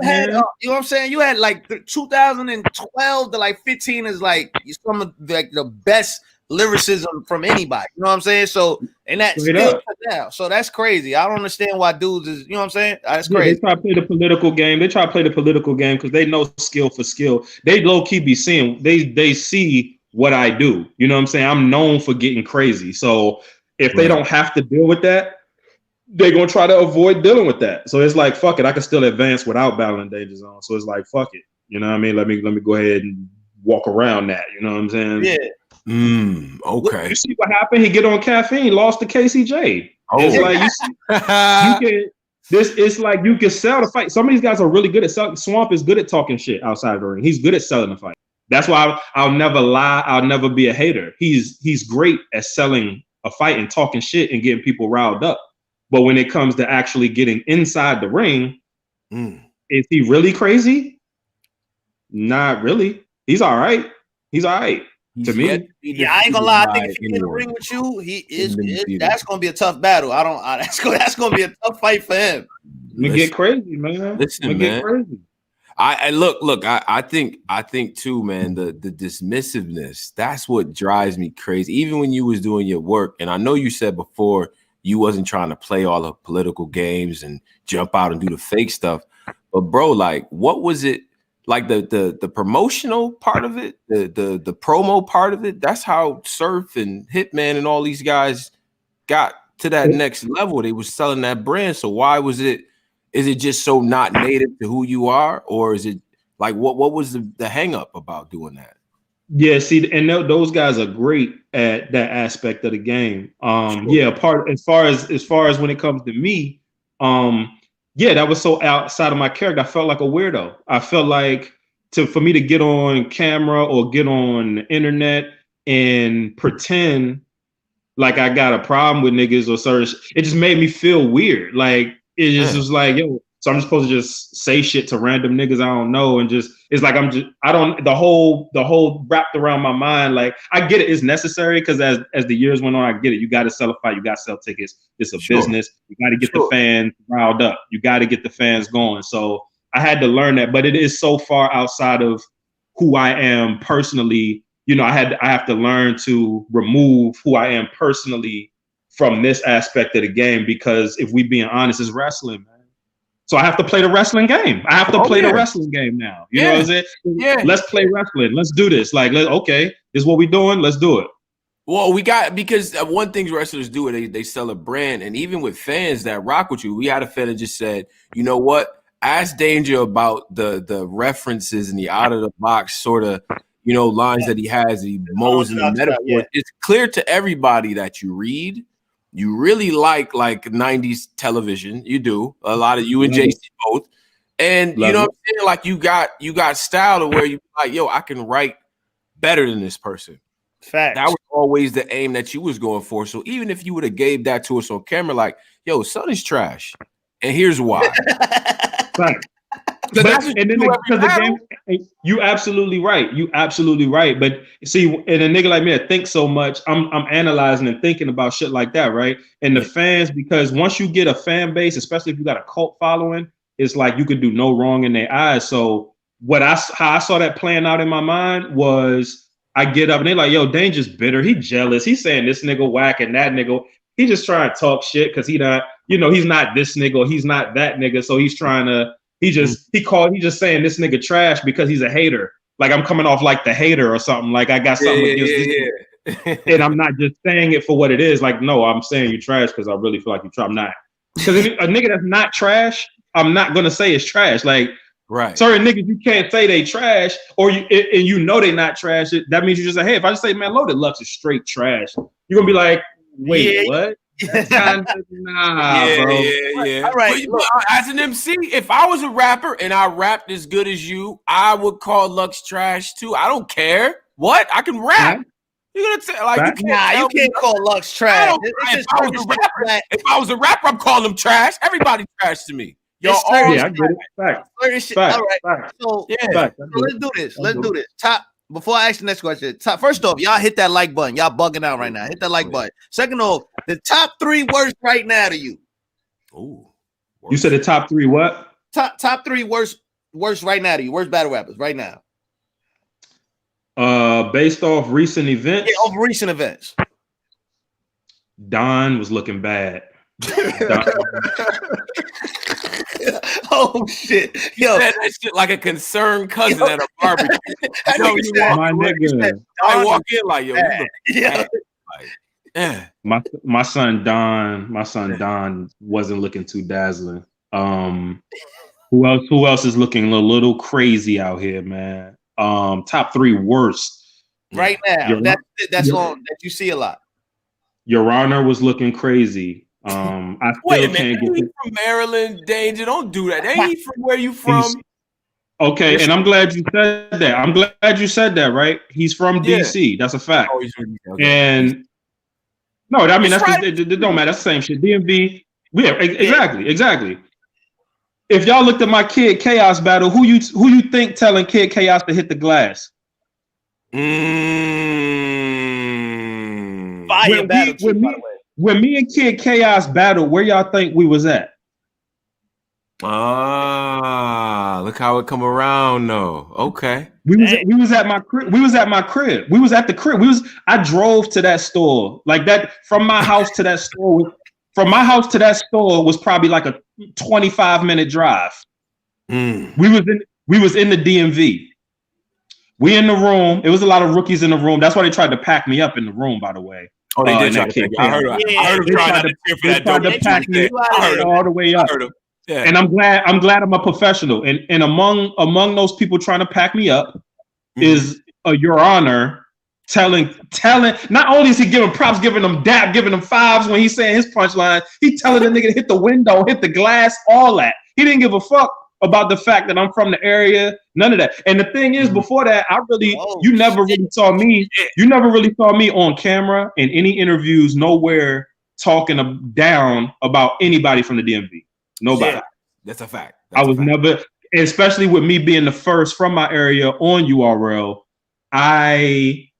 what I'm saying? You had like 2012 to like 15 is like some of like the best lyricism from anybody. You know what I'm saying? So and that's still now. So that's crazy. I don't understand why dudes is. You know what I'm saying? That's crazy. They try to play the political game. Because they know skill for skill. They low key be seeing. They see what I do. You know what I'm saying? I'm known for getting crazy. So if they don't have to deal with that, they're going to try to avoid dealing with that. So it's like, fuck it. I can still advance without battling Danja Zone. So it's like, fuck it. You know what I mean? Let me go ahead and walk around that. You know what I'm saying? Yeah. Okay. You see what happened? He get on caffeine, lost to KCJ. It's like, it's like you can sell the fight. Some of these guys are really good at selling. Swamp is good at talking shit outside the ring. He's good at selling the fight. That's why I'll never lie. I'll never be a hater. He's great at selling a fight and talking shit and getting people riled up. But when it comes to actually getting inside the ring, is he really crazy? Not really. He's all right. To me. Yeah, I ain't gonna lie. I think if he get in the ring with you, that's gonna be a tough battle. That's gonna be a tough fight for him. Get crazy, man. Listen, man. Get crazy. I look. I think too, man. The dismissiveness. That's what drives me crazy. Even when you was doing your work, and I know you said before you wasn't trying to play all the political games and jump out and do the fake stuff. But bro, like, what was it? Like the promotional part of it, the promo part of it. That's how Surf and Hitman and all these guys got to that next level. They was selling that brand. So why was it? Is it just so not native to who you are, or is it like what was the hang up about doing that? Yeah, see, and those guys are great at that aspect of the game. Sure. Yeah, part as far as when it comes to me, yeah, that was so outside of my character. I felt like a weirdo. I felt like for me to get on camera or get on the internet and pretend like I got a problem with niggas or certain, it just made me feel weird. Like it just was like, yo, so I'm just supposed to just say shit to random niggas I don't know, and just it's like the whole wrapped around my mind. Like I get it, it's necessary because as the years went on, I get it. You got to sell a fight, you got to sell tickets. It's a business. You got to get the fans riled up. You got to get the fans going. So I had to learn that, but it is so far outside of who I am personally. You know, I have to learn to remove who I am personally from this aspect of the game, because if we being honest, it's wrestling, man. So I have to play the wrestling game. I have to play the wrestling game now. You know what I'm saying? Yeah. Let's play wrestling. Let's do this. Like, okay, this is what we doing. Let's do it. Well, because one thing wrestlers do, they sell a brand, and even with fans that rock with you, we had a fan that just said, you know what? Ask Danja about the references and the out of the box sort of, you know, lines that he has, he mows in the metaphor. Yeah. It's clear to everybody that you read. You really like 90s television. You do. A lot of you and JC both. And you know what I'm saying? Like you got style to where you like, yo, I can write better than this person. Fact. That was always the aim that you was going for. So even if you would have gave that to us on camera, like, yo, son is trash. And here's why. Fact. The game, you absolutely right. You absolutely right. But see, and a nigga like me that thinks so much, I'm analyzing and thinking about shit like that, right? And the fans, because once you get a fan base, especially if you got a cult following, it's like you could do no wrong in their eyes. So how I saw that playing out in my mind was I get up and they're like, yo, Danger's bitter. He jealous. He's saying this nigga whack and that nigga. He just trying to talk shit because he not, you know, he's not this nigga or he's not that nigga. So he's trying to. He just saying this nigga trash because he's a hater. Like I'm coming off like the hater or something. Like I got something against this. And I'm not just saying it for what it is. Like, no, I'm saying you trash because I really feel like you trash. I'm not. Because a nigga that's not trash, I'm not gonna say it's trash. Like, right. Certain niggas you can't say they trash, or you know they not trash. That means you just say, hey, if I just say, man, Loaded Lux is straight trash, you're gonna be like, wait, what? Nah, bro. Yeah. All right. Look, as an MC, if I was a rapper and I rapped as good as you, I would call Lux trash too. I don't care. What? I can rap. You're gonna say like you can't call Lux trash. If I was a rapper, I'm calling him trash. Everybody trash to me. Y'all all I get it. Fact. All right. So let's do this. Let's do this. Before I ask the next question, first off, y'all hit that like button. Y'all bugging out right now. Hit that like button. Second off, the top 3 worst right now to you. Ooh. You said the top 3 what? Top 3 worst right now to you. Worst battle rappers right now. Based off recent events. Yeah, off recent events. Don was looking bad. Oh shit! Yo, that shit like a concerned cousin at a barbecue. My nigga, I walk in like, yo, my son Don wasn't looking too dazzling. Who else is looking a little crazy out here, man? Top 3 worst right now. That's on that you see a lot. Your Honor was looking crazy. I Wait a minute, ain't he from Maryland, Danja? Don't do that. Ain't he from where you from? Okay, and I'm glad you said that. I'm glad you said that, right? He's from DC. That's a fact. Oh, okay. And no, I mean, it don't matter. That's the same shit. DMV. Yeah, exactly. If y'all looked at my Kid Chaos battle, who you think telling Kid Chaos to hit the glass? Fire battle, by the way. When me and Kid Chaos battled, where y'all think we was at? Ah, look how it come around though. Okay. We was at my crib. We was at my crib. We was at the crib. I drove to that store. Like that from my house to that store. From my house to that store was probably like a 25-minute drive. We was in the DMV. We in the room. It was a lot of rookies in the room. That's why they tried to pack me up in the room, by the way. Oh, they did try to. I heard them trying to cheer for that dope. They pack me all the way up. Yeah. And I'm glad I'm a professional. And among those people trying to pack me up is Your Honor telling. Not only is he giving props, giving them dap, giving them fives when he's saying his punchline, he telling the nigga to hit the window, hit the glass, all that. He didn't give a fuck about the fact that I'm from the area, none of that. And the thing is, before that, you never really saw me on camera in any interviews, nowhere talking down about anybody from the DMV. Nobody. Yeah, that's a fact. I was never, especially with me being the first from my area on URL, I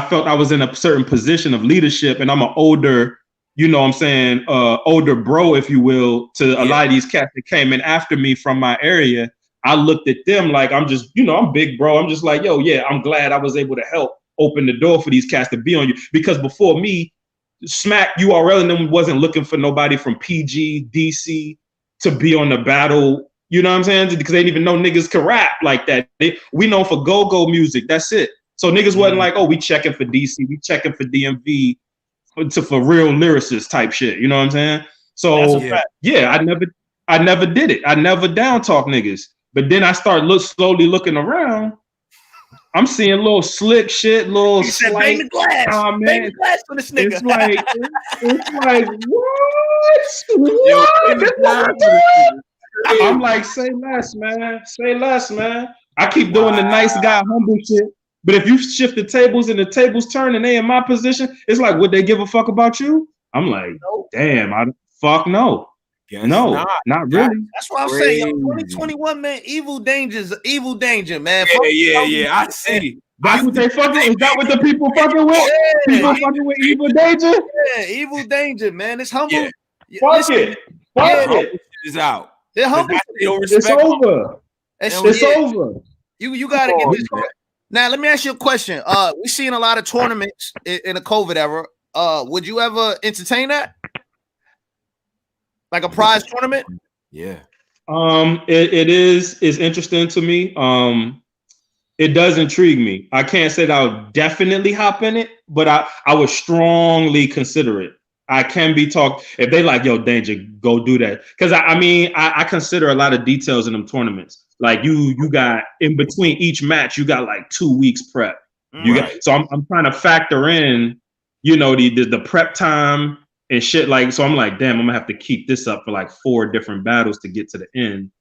felt I was in a certain position of leadership, and I'm an older, you know what I'm saying, older bro, if you will, to a lot of these cats that came in after me from my area. I looked at them like I'm just, I'm big bro. I'm just like, yo, yeah, I'm glad I was able to help open the door for these cats to be on you. Because before me, Smack, URL, and them wasn't looking for nobody from PG, DC to be on the battle. You know what I'm saying? Because they didn't even know niggas could rap like that. We know for go-go music. That's it. So niggas wasn't like, oh, we checking for DC, we checking for DMV. For real lyricists type shit, you know what I'm saying? So yeah, I never did it. I never down talk niggas. But then I start slowly looking around. I'm seeing little slick shit, little slight comment. Glass for this nigga. It's like what? I'm like, say less, man. Say less, man. I keep doing the nice guy, humble shit. But if you shift the tables and the tables turn and they in my position, it's like, would they give a fuck about you? I'm like, damn, fuck no. No, not really. That's what I'm saying. 2021, man, evil danger, man. Yeah. I see. That's what they fucking. Is that what the people fucking with? Yeah. People fucking with evil danger. Yeah, evil danger, man. It's humble. Yeah. Fuck it. It's out. They're humble. It's over. It's over. You gotta get this. Now, let me ask you a question. We've seen a lot of tournaments in the COVID era. Would you ever entertain that? Like a prize tournament? Yeah. It's interesting to me. It does intrigue me. I can't say that I would definitely hop in it, but I would strongly consider it. I can be talked if they like, yo, Danger, go do that. Because I consider a lot of details in them tournaments. Like you got in between each match, you got like 2 weeks prep. So I'm trying to factor in, the prep time and shit. Like, so I'm like, damn, I'm gonna have to keep this up for like 4 different battles to get to the end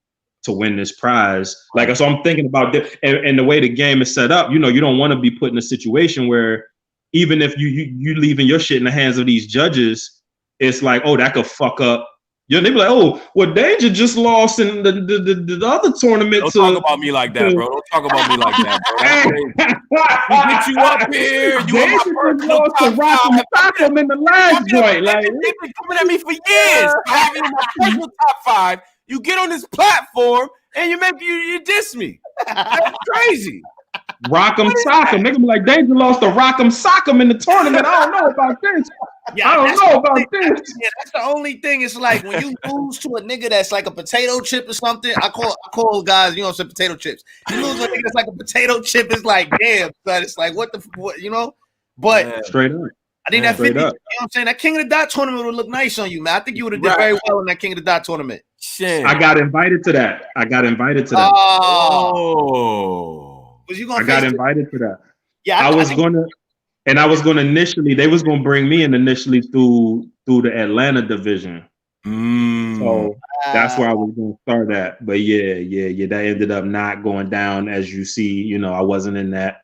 to win this prize. Like, so I'm thinking about this, and the way the game is set up, you don't want to be put in a situation where even if you leaving your shit in the hands of these judges, it's like, oh, that could fuck up. They be like, oh, well, Danger just lost in the other tournament. Don't talk about me like that, bro. Don't talk about me like that, bro. We get you up here. You Danger just lost to Rock and Sock him in the last joint. Like, they've been coming at me for years. I have in my personal top 5. You get on this platform and you diss me. That's crazy. Rock'em Sock'em. Nigga be like, Danger lost to Rock'em Sock'em in the tournament. I don't know about this. I don't know about this. Yeah, that's the only thing. It's like when you lose to a nigga that's like a potato chip or something. I call guys, some potato chips. You lose to a nigga that's like a potato chip. It's like, damn, son. It's like, what? But straight up. I think that 50, you know what I'm saying? That King of the Dot tournament would look nice on you, man. I think you would have did very well in that King of the Dot tournament. Shit. I got invited to that. Oh. Was you gonna I got invited to that. Yeah, I was gonna initially, they was gonna bring me in initially through the Atlanta division. So that's where I was gonna start at. But yeah, that ended up not going down, as you see. I wasn't in that.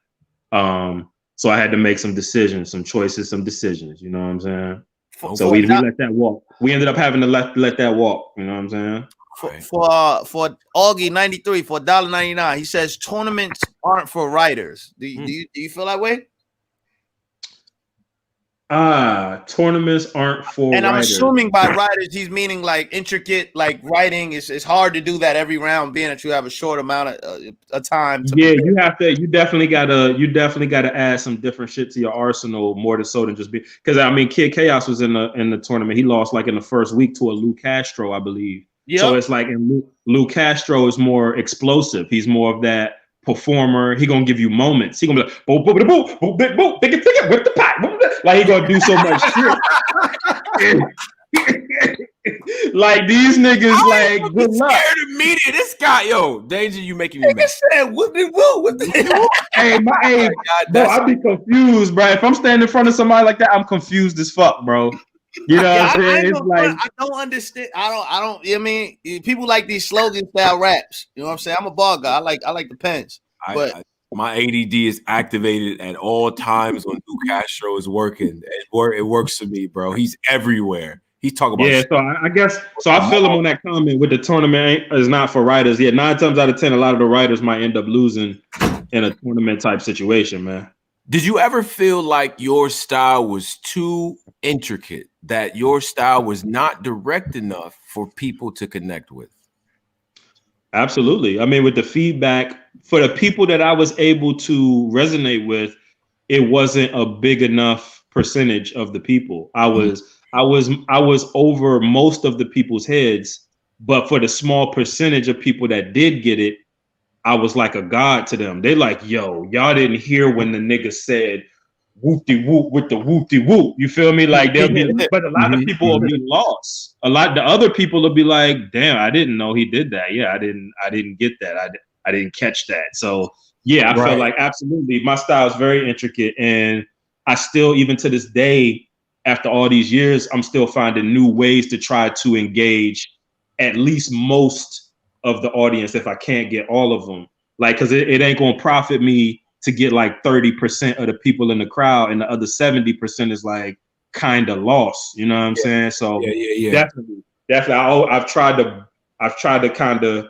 So I had to make some decisions, some choices, some decisions. You know what I'm saying? So we let that walk. We ended up having to let that walk. You know what I'm saying? For Augie 93 for $1.99, he says tournaments aren't for writers. Do you feel that way? tournaments aren't for and I'm writers. assuming by writers he's meaning like intricate, like writing. It's hard to do that every round, being that you have a short amount of time. Yeah, you have to. You definitely gotta add some different shit to your arsenal more than so than just be. Because I mean, Kid Chaos was in the tournament. He lost like in the first week to a Lou Castro, I believe. Yep. So it's like Lou Castro is more explosive. He's more of that performer. He gonna give you moments. He gonna be like, boop, boop, boop, boop, boop, boop, big it, whip the pot. Like he gonna do so much shit. Like these niggas, like good luck. To meet it. This guy, yo, Danger, you making me mad. Hey, bro, I be confused, bro. If I'm standing in front of somebody like that, I'm confused as fuck, bro. You know what I'm saying? It's like I don't understand. I don't. You know what I mean, people like these slogan style raps. You know what I'm saying? I'm a bar guy. I like the pens. But my ADD is activated at all times when Lou Castro is working. It works for me, bro. He's everywhere. He's talking about so I guess I feel him on that comment with the tournament is not for writers. Yeah, 9 times out of 10, a lot of the writers might end up losing in a tournament type situation, man. Did you ever feel like your style was too intricate, that your style was not direct enough for people to connect with? Absolutely. I mean, with the feedback for the people that I was able to resonate with, it wasn't a big enough percentage of the people. I was over most of the people's heads, but for the small percentage of people that did get it, I was like a god to them. They like, yo, y'all didn't hear when the nigga said whoop-de whoop with the whoop-de whoop. You feel me? Like they'll be, but a lot of people will be lost. The other people will be like, damn, I didn't know he did that. Yeah, I didn't get that. I didn't catch that. So yeah, I felt like absolutely my style is very intricate, and I still, even to this day, after all these years, I'm still finding new ways to try to engage at least most of the audience if I can't get all of them. Like, because it ain't going to profit me to get like 30% of the people in the crowd, and the other 70% is like kind of lost. You know what I'm saying? So definitely. I've tried to kind of,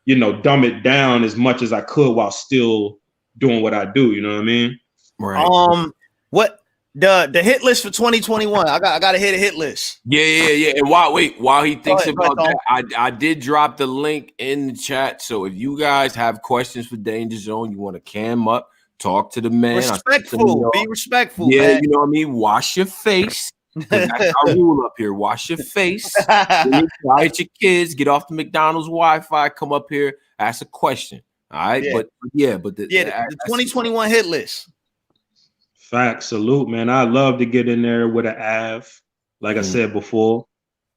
you know, dumb it down as much as I could while still doing what I do. You know what I mean? Right. What the hit list for 2021? I got to hit a hit list. Yeah. And while he thinks about that, I did drop the link in the chat. So if you guys have questions for Danja Zone, you want to cam up, talk to the man. Be respectful. Yeah, man. you know what I mean? Wash your face. That's our rule up here. Wash your face. Quiet your kids. Get off the McDonald's Wi-Fi. Come up here. Ask a question. All right. Yeah. But the 2021 hit list. Facts. Salute, man. I love to get in there with an AV, like I said before.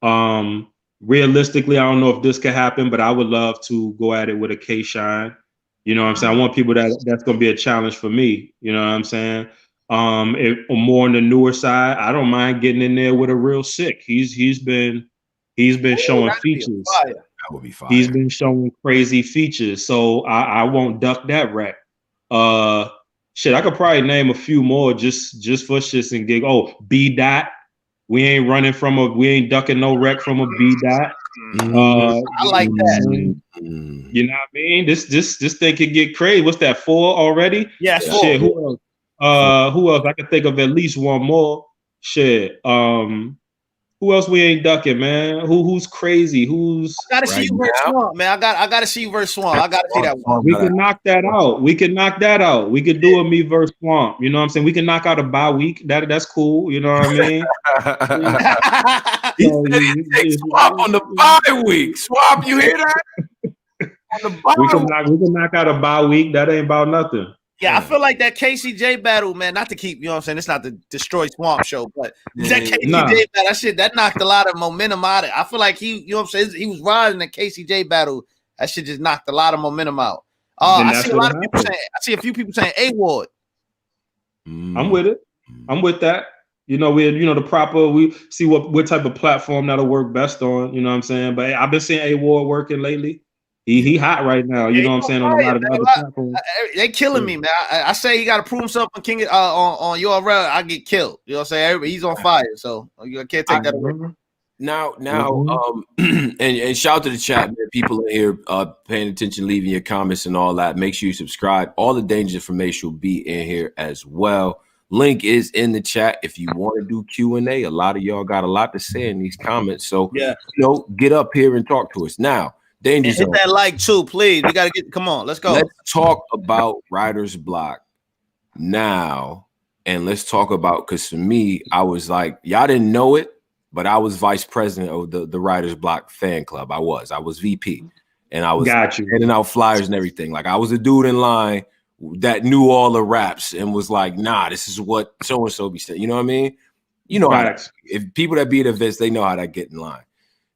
Realistically, I don't know if this could happen, but I would love to go at it with a K-Shine. You know what I'm saying? I want people that's going to be a challenge for me. You know what I'm saying? If more on the newer side, I don't mind getting in there with a Real Sikh. He's been showing features. That would be fire. He's been showing crazy features, so I won't duck that rec. Shit, I could probably name a few more just for shits and gig. Oh, B Dot. We ain't ducking no rec from a B Dot. I like that. You know what I mean? This thing could get crazy. What's that, 4 already? Yeah, shit. Who else? Who else? I can think of at least one more. Shit. Who else we ain't ducking, man? Who's crazy? Who's I gotta see you verse Swamp, man. I gotta see you verse Swamp. I gotta see that one. We can knock that out. We could do a me verse Swamp. You know what I'm saying? We can knock out a bye week. That's cool. You know what I mean? Swamp on the bye week. Swamp, you hear that? On the bye we can knock out a bye week. That ain't about nothing. Yeah, I feel like that KCJ battle, man, not to keep, you know what I'm saying? It's not the Destroy Swamp show, but that KCJ battle, that knocked a lot of momentum out of it. I feel like he, you know what I'm saying? He was riding the KCJ battle. That shit just knocked a lot of momentum out. I see a lot of people saying, I see a few people saying A-Ward. I'm with it. I'm with that. You know, we see what type of platform that'll work best on, you know what I'm saying? But I've been seeing A-Ward working lately. He hot right now, you know what I'm saying, on a lot of other platforms. They killing me, man. I say he got to prove himself on King on URL. I get killed. You know what I'm saying? He's on fire, so you can't take that away. Now, and shout out to the chat, man. People in here paying attention, leaving your comments and all that. Make sure you subscribe. All the Danja information will be in here as well. Link is in the chat if you want to do Q&A. A lot of y'all got a lot to say in these comments. So, get up here and talk to us. Now, Danja Zone. Hit that like too, please. We got to come on. Let's go. Let's talk about Writer's Block now. And let's talk about, because for me, I was like, y'all didn't know it, but I was vice president of the Writer's Block fan club. I was VP, and I was handing out flyers and everything. Like, I was a dude in line that knew all the raps and was like, nah, this is what so-and-so be saying. You know what I mean? You know, if people that be at events, they know how to get in line.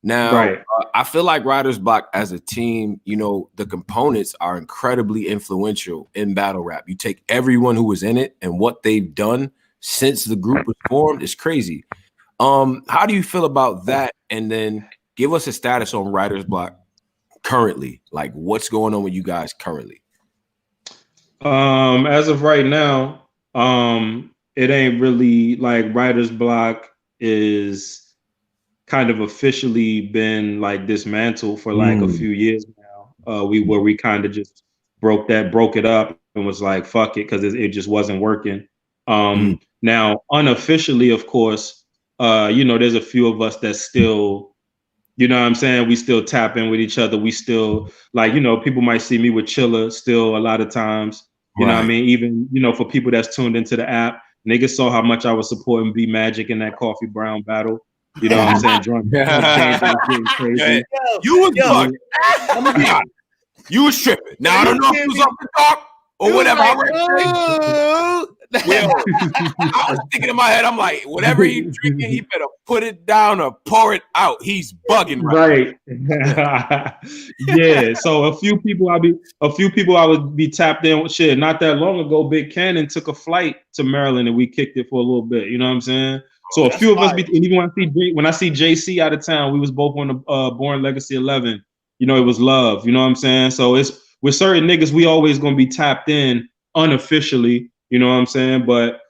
Now, I feel like Writer's Block as a team, you know, the components are incredibly influential in battle rap. You take everyone who was in it and what they've done since the group was formed is crazy. How do you feel about that? And then give us a status on Writer's Block currently. Like, what's going on with you guys currently? As of right now, it ain't really like Writer's Block is kind of officially been like dismantled for like a few years now. We kind of just broke it up and was like, fuck it, because it just wasn't working. Now, unofficially, of course, you know, there's a few of us that still, you know what I'm saying? We still tap in with each other. We still, like, you know, people might see me with Chilla still a lot of times. You know what I mean? Even, you know, for people that's tuned into the app, niggas saw how much I was supporting B Magic in that Coffee Brown battle. You know what I'm saying? Drunk crazy. You was bugging. Let me be honest. You was tripping. Now, I don't know if you was up to talk or whatever. I was thinking in my head, I'm like, whatever he's drinking, he better put it down or pour it out. He's bugging right. Yeah. So a few people I would be tapped in with shit. Not that long ago, Big Cannon took a flight to Maryland and we kicked it for a little bit. You know what I'm saying? So a few of us, and even when I see JC out of town, we was both on the Born Legacy 11. You know, it was love. You know what I'm saying? So it's with certain niggas, we always gonna be tapped in unofficially. You know what I'm saying? But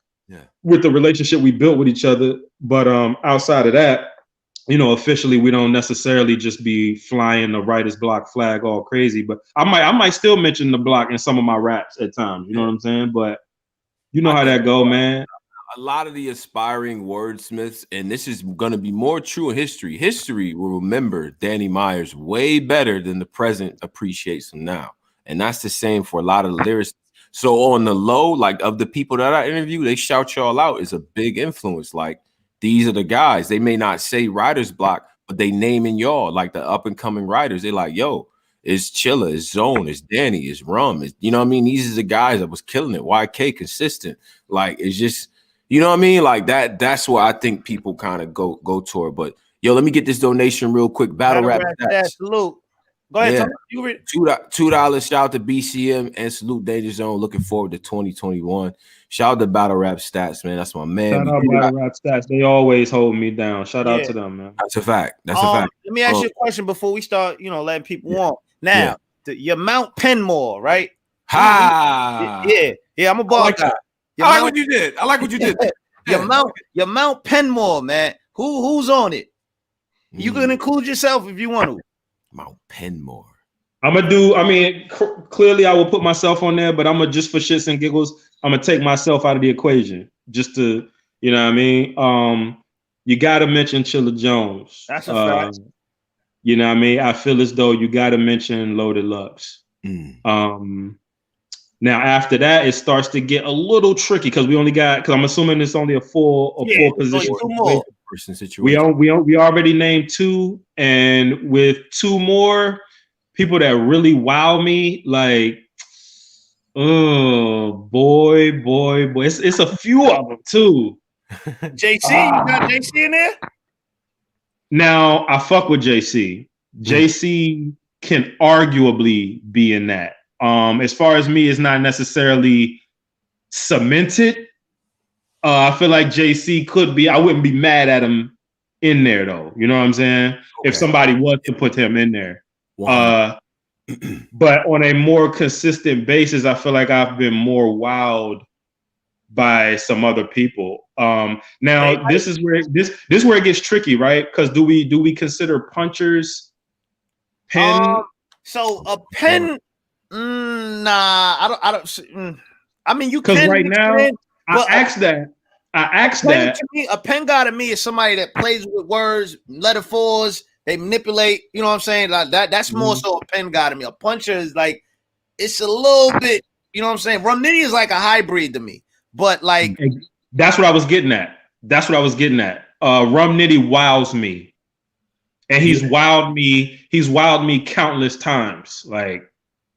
with the relationship we built with each other. But outside of that, you know, officially we don't necessarily just be flying the Writer's Block flag all crazy. But I might still mention the block in some of my raps at times. You know what I'm saying? But you know how that go, man. A lot of the aspiring wordsmiths, and this is going to be more true in history. History will remember Danny Myers way better than the present appreciates him now. And that's the same for a lot of the lyrics. So on the low, like of the people that I interview, they shout y'all out is a big influence. Like, these are the guys. They may not say Writer's Block, but they naming y'all like the up and coming writers. They like, yo, it's Chilla, it's Zone, it's Danny, it's Rum. It's, you know what I mean? These are the guys that was killing it. YK consistent. Like, it's just, you know what I mean? Like that's where I think people kind of go toward. But yo, let me get this donation real quick. Battle rap stats. Salute. Go ahead. Yeah. You read $2. Shout out to BCM and salute Danja Zone. Looking forward to 2021. Shout out to Battle Rap Stats, man. That's my man. Shout out Battle Rap Stats. They always hold me down. Shout out to them, man. That's a fact. That's a fact. Let me ask you a question before we start, you know, letting people on. Now, your Mount Penmore, right? Yeah, I'm a ball guy. I like what you did. Your Mount Penmore, man. Who's on it? You can include yourself if you want to. Mount Penmore. Clearly I will put myself on there, but I'm gonna, just for shits and giggles, I'm gonna take myself out of the equation just to, you know what I mean? You gotta mention Chilla Jones. That's a fact. You know what I mean? I feel as though you gotta mention Loaded Lux. Now after that, it starts to get a little tricky because I'm assuming it's only a four position. Situation. We already named two, and with two more people that really wow me, like, oh boy, it's a few of them too. JC, you got JC in there? Now I fuck with JC. JC can arguably be in that. As far as me, it's not necessarily cemented. I feel like JC could be. I wouldn't be mad at him in there though. You know what I'm saying? Okay. If somebody was to put him in there. Wow. But on a more consistent basis, I feel like I've been more wowed by some other people. Now this is where it gets tricky, right? Because do we consider punchers pen? So a pen, nah, I don't. I mean, you can right now. I asked that. To me, a pen guy to me is somebody that plays with words, metaphors. They manipulate. You know what I'm saying? Like that. That's more so a pen guy to me. A puncher is like it's a little bit. You know what I'm saying? Rum Nitty is like a hybrid to me. But like that's what I was getting at. Rum Nitty wows me, and he's wowed me. He's wowed me countless times. Like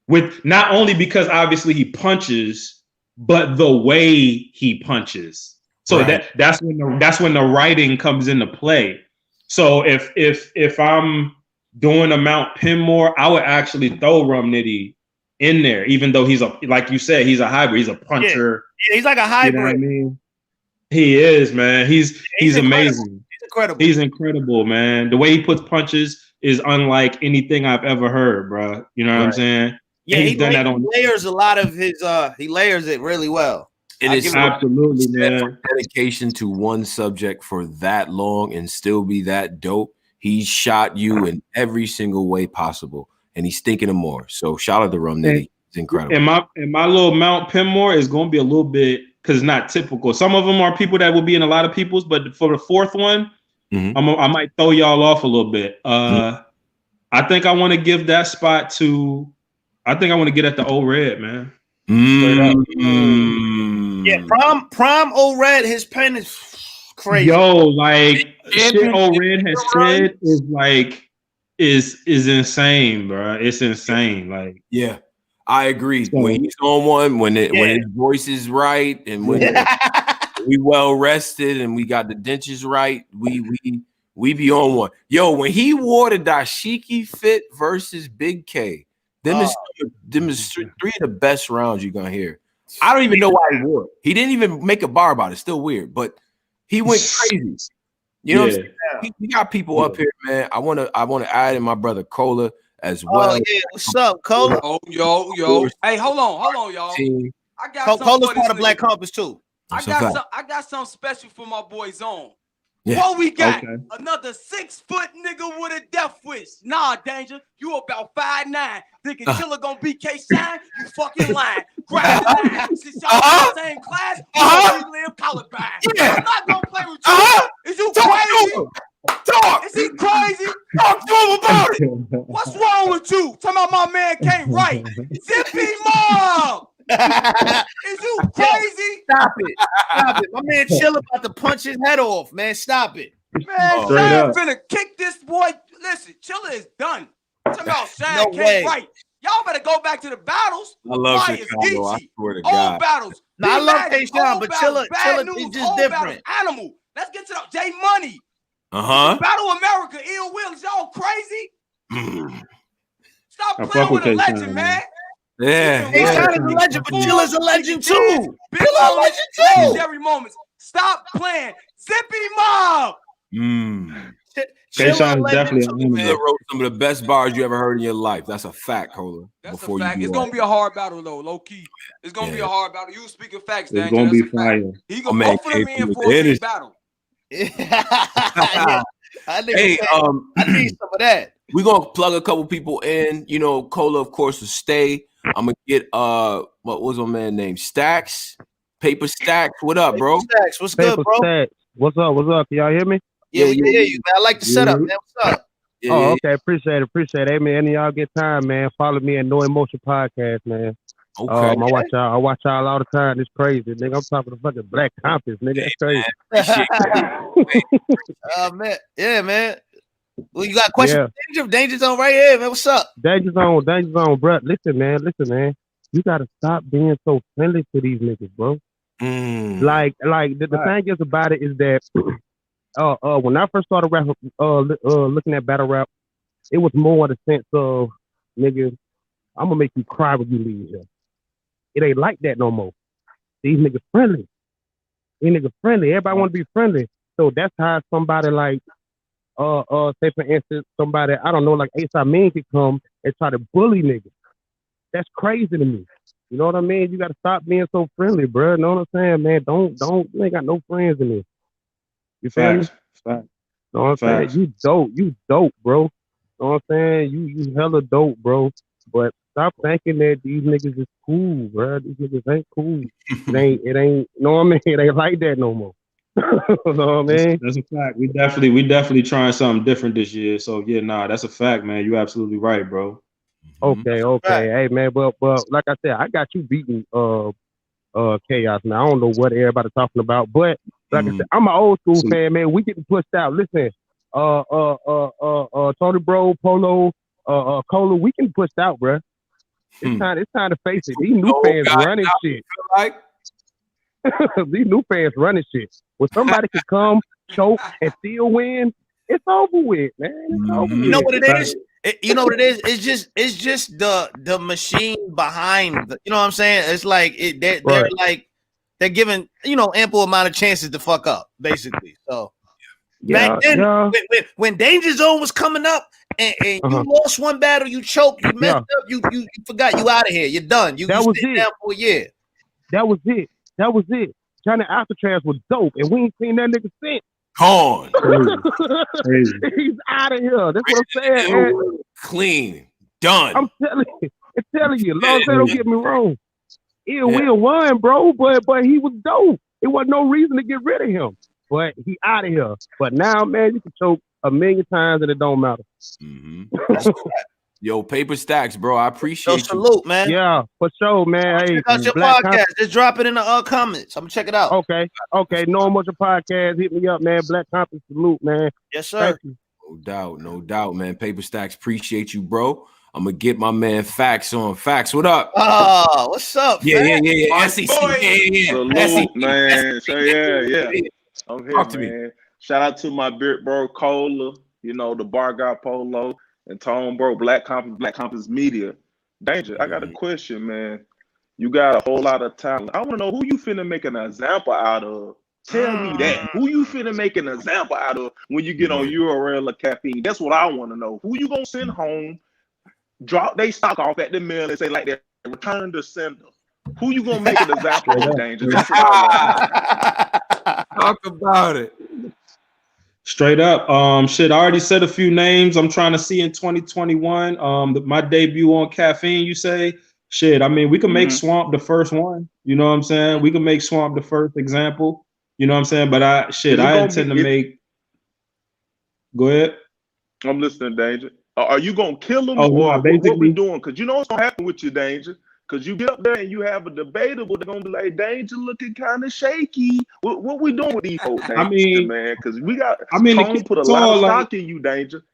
with not only because obviously he punches, but the way he punches. So that's when the writing comes into play. So if I'm doing a Mount Penmore, I would actually throw Rum Nitty in there, even though he's like you said, he's a hybrid. He's a puncher. Yeah, he's like a hybrid. You know what I mean? He is, man. He's amazing. He's incredible. He's incredible, man. The way he puts punches is unlike anything I've ever heard, bro. You know what I'm saying? Yeah, he layers a lot of his. He layers it really well. It is absolutely, man. Dedication to one subject for that long and still be that dope. He shot you in every single way possible. And he's thinking of more. So shout out to Rum Nitty. It's incredible. And my little Mount Penmore is going to be a little bit, because it's not typical. Some of them are people that will be in a lot of people's, but for the fourth one, I might throw y'all off a little bit. I think I want to give that spot to, I think I want to get at the old Red, man. Yeah, Prime old Red, his pen is crazy. Yo, like shit old Red has said is like, is insane, bro. It's insane. Like, yeah, I agree. So, when he's on one, when his voice is right, and when we well rested and we got the dentures right, we be on one. Yo, when he wore the dashiki fit versus Big K, them is three of the best rounds you're gonna hear. I don't even know why he wore it. He didn't even make a bar about it. Still weird, but he went crazy. You know what I'm saying? We got people up here, man. I wanna add in my brother Cola as well. Oh yeah, what's up, Cola? Oh yo. Hey, hold on, y'all. I got Cola's part of Black Compass too. I got something special for my boy Zone. What we got? Another 6 foot nigga with a death wish. Nah, Danger, you about 5'9". Thinking Chilla gonna beat K Shine? You fucking lying. Grab the line. Since y'all in the same class, you live colorblind. I'm not gonna play with you. Is you crazy? Talk. Is he crazy? Talk to him about it. What's wrong with you? Tell me my man can't write. Zippy Mom. Is you crazy? Stop it. My man Chilla about to punch his head off, man. Stop it. Man, Shine finna kick this boy. Listen, Chilla is done. Talking about Shine can't write. Y'all better go back to the battles. I love Chicago. I swear to God. Old battles. No, I love K-Shine, but Chilla is just different. Animal. Let's get to the J Money. Battle America, Ill Will. Is y'all crazy? Stop playing with a legend, man. Yeah. K-Shine is a legend, but Chilla's a legend too. Chilla's a legend too. Legendary moments. Stop playing. Zippy Mob. K-Shine is definitely wrote some of the best bars you ever heard in your life. That's a fact, Cola. That's a fact. It's gonna be a hard battle though, low key. It's gonna be a hard battle. You speaking facts, It's gonna be fire. He gonna both of them in for a battle. I need some of that. We're gonna plug a couple people in. You know, Cola, of course, will stay. I'm gonna get what was my man named Stacks? Paper Stacks. What up, bro? Stacks, what's good, bro? Stacks. What's up? Can y'all hear me? Yeah, we can hear you, man. I like the setup, man. What's up? Okay, appreciate it. Hey, man, any of y'all get time, man, follow me at No Emotion Podcast, man. Okay. I watch y'all all the time. It's crazy, nigga. I'm talking to fucking Black Compass, nigga. That's crazy. Man. Yeah, man. Well, you got questions? Danger Zone right here, man. What's up? Danger Zone, bro. Listen, man. You gotta stop being so friendly to these niggas, bro. Like the thing is about it is that when I first started rap, looking at battle rap, it was more in the sense of, nigga, I'm gonna make you cry when you leave here. It ain't like that no more. These niggas friendly. Everybody want to be friendly. So that's how somebody like, say for instance, somebody, I don't know, like A-Verb could come and try to bully niggas. That's crazy to me. You know what I mean? You gotta stop being so friendly, bro. You know what I'm saying, man? You ain't got no friends in this. You feel me? Facts. Know what I'm saying? You dope, bro. Know what I'm saying? You hella dope, bro. But stop thinking that these niggas is cool, bro. These niggas ain't cool. It ain't. No, I mean, it ain't like that no more. You know what I mean? That's a fact. We definitely trying something different this year. So yeah, that's a fact, man. You absolutely right, bro. Okay. Hey, man, but like I said, I got you beating Chaos. Now I don't know what everybody talking about, but like I said, I'm an old school fan, man. We getting pushed out. Listen, Tony Bro, Polo, Cola, we can pushed out, bro. It's time to face it. These new fans running shit. Like these new fans running shit. When somebody can come, choke, and still win, it's over with, man. It's over with. You know what it is? You know what it is? It's just the machine behind the, you know what I'm saying? It's like they're like they're giving, you know, ample amount of chances to fuck up, basically. So back then, when Danja Zone was coming up and you lost one battle, you choked, you messed up, you forgot, you out of here, you're done. You was sit down for a year. That was it. Johnny Alcatraz was dope, and we ain't seen that nigga since. Gone. Crazy. He's out of here. That's what I'm saying, man. Clean. Done. I'm telling you. Long don't get me wrong. We won, bro, but he was dope. It wasn't no reason to get rid of him. But he out of here. But now, man, you can choke 1,000,000 times and it don't matter. Yo, Paper Stacks, bro. I appreciate you. Salute, man. Yeah, for sure, man. Hey, check out your podcast. Just drop it in the comments. I'm gonna check it out. Okay. No Motion Podcast. Hit me up, man. Black Compass, salute, man. Yes, sir. No doubt, man. Paper Stacks, appreciate you, bro. I'm gonna get my man Facts on. Facts, what up? Oh, what's up? Yeah. SEC, Salute, man. So yeah. I'm here, Talk to man. me. Shout out to my big bro Cola, you know, the Bar Guy Polo, and Tone Bro, Black Compass Media. Danger, I got a question, man. You got a whole lot of talent. I want to know who you finna make an example out of. Tell me that. Who you finna make an example out of when you get on URL or Caffeine? That's what I want to know. Who you gonna send home, drop they stock off at the mill and say like that, return to sender? Who you gonna make an example of, Danger? That's what I want. Talk about it. Straight up. Shit, I already said a few names I'm trying to see in 2021. My debut on Caffeine, you say? Shit, I mean, we can make Swamp the first one. You know what I'm saying? We can make Swamp the first example. You know what I'm saying? But I intend to make. Go ahead. I'm listening, Danger. Are you gonna kill him, or what we doing? Because you know what's gonna happen with you, Danger. Because you get up there and you have a debatable, they're gonna be like, Danger looking kind of shaky. What we doing with these folks, Danger, I mean, man? Because we got. Tone put a lot of stock in you, Danger.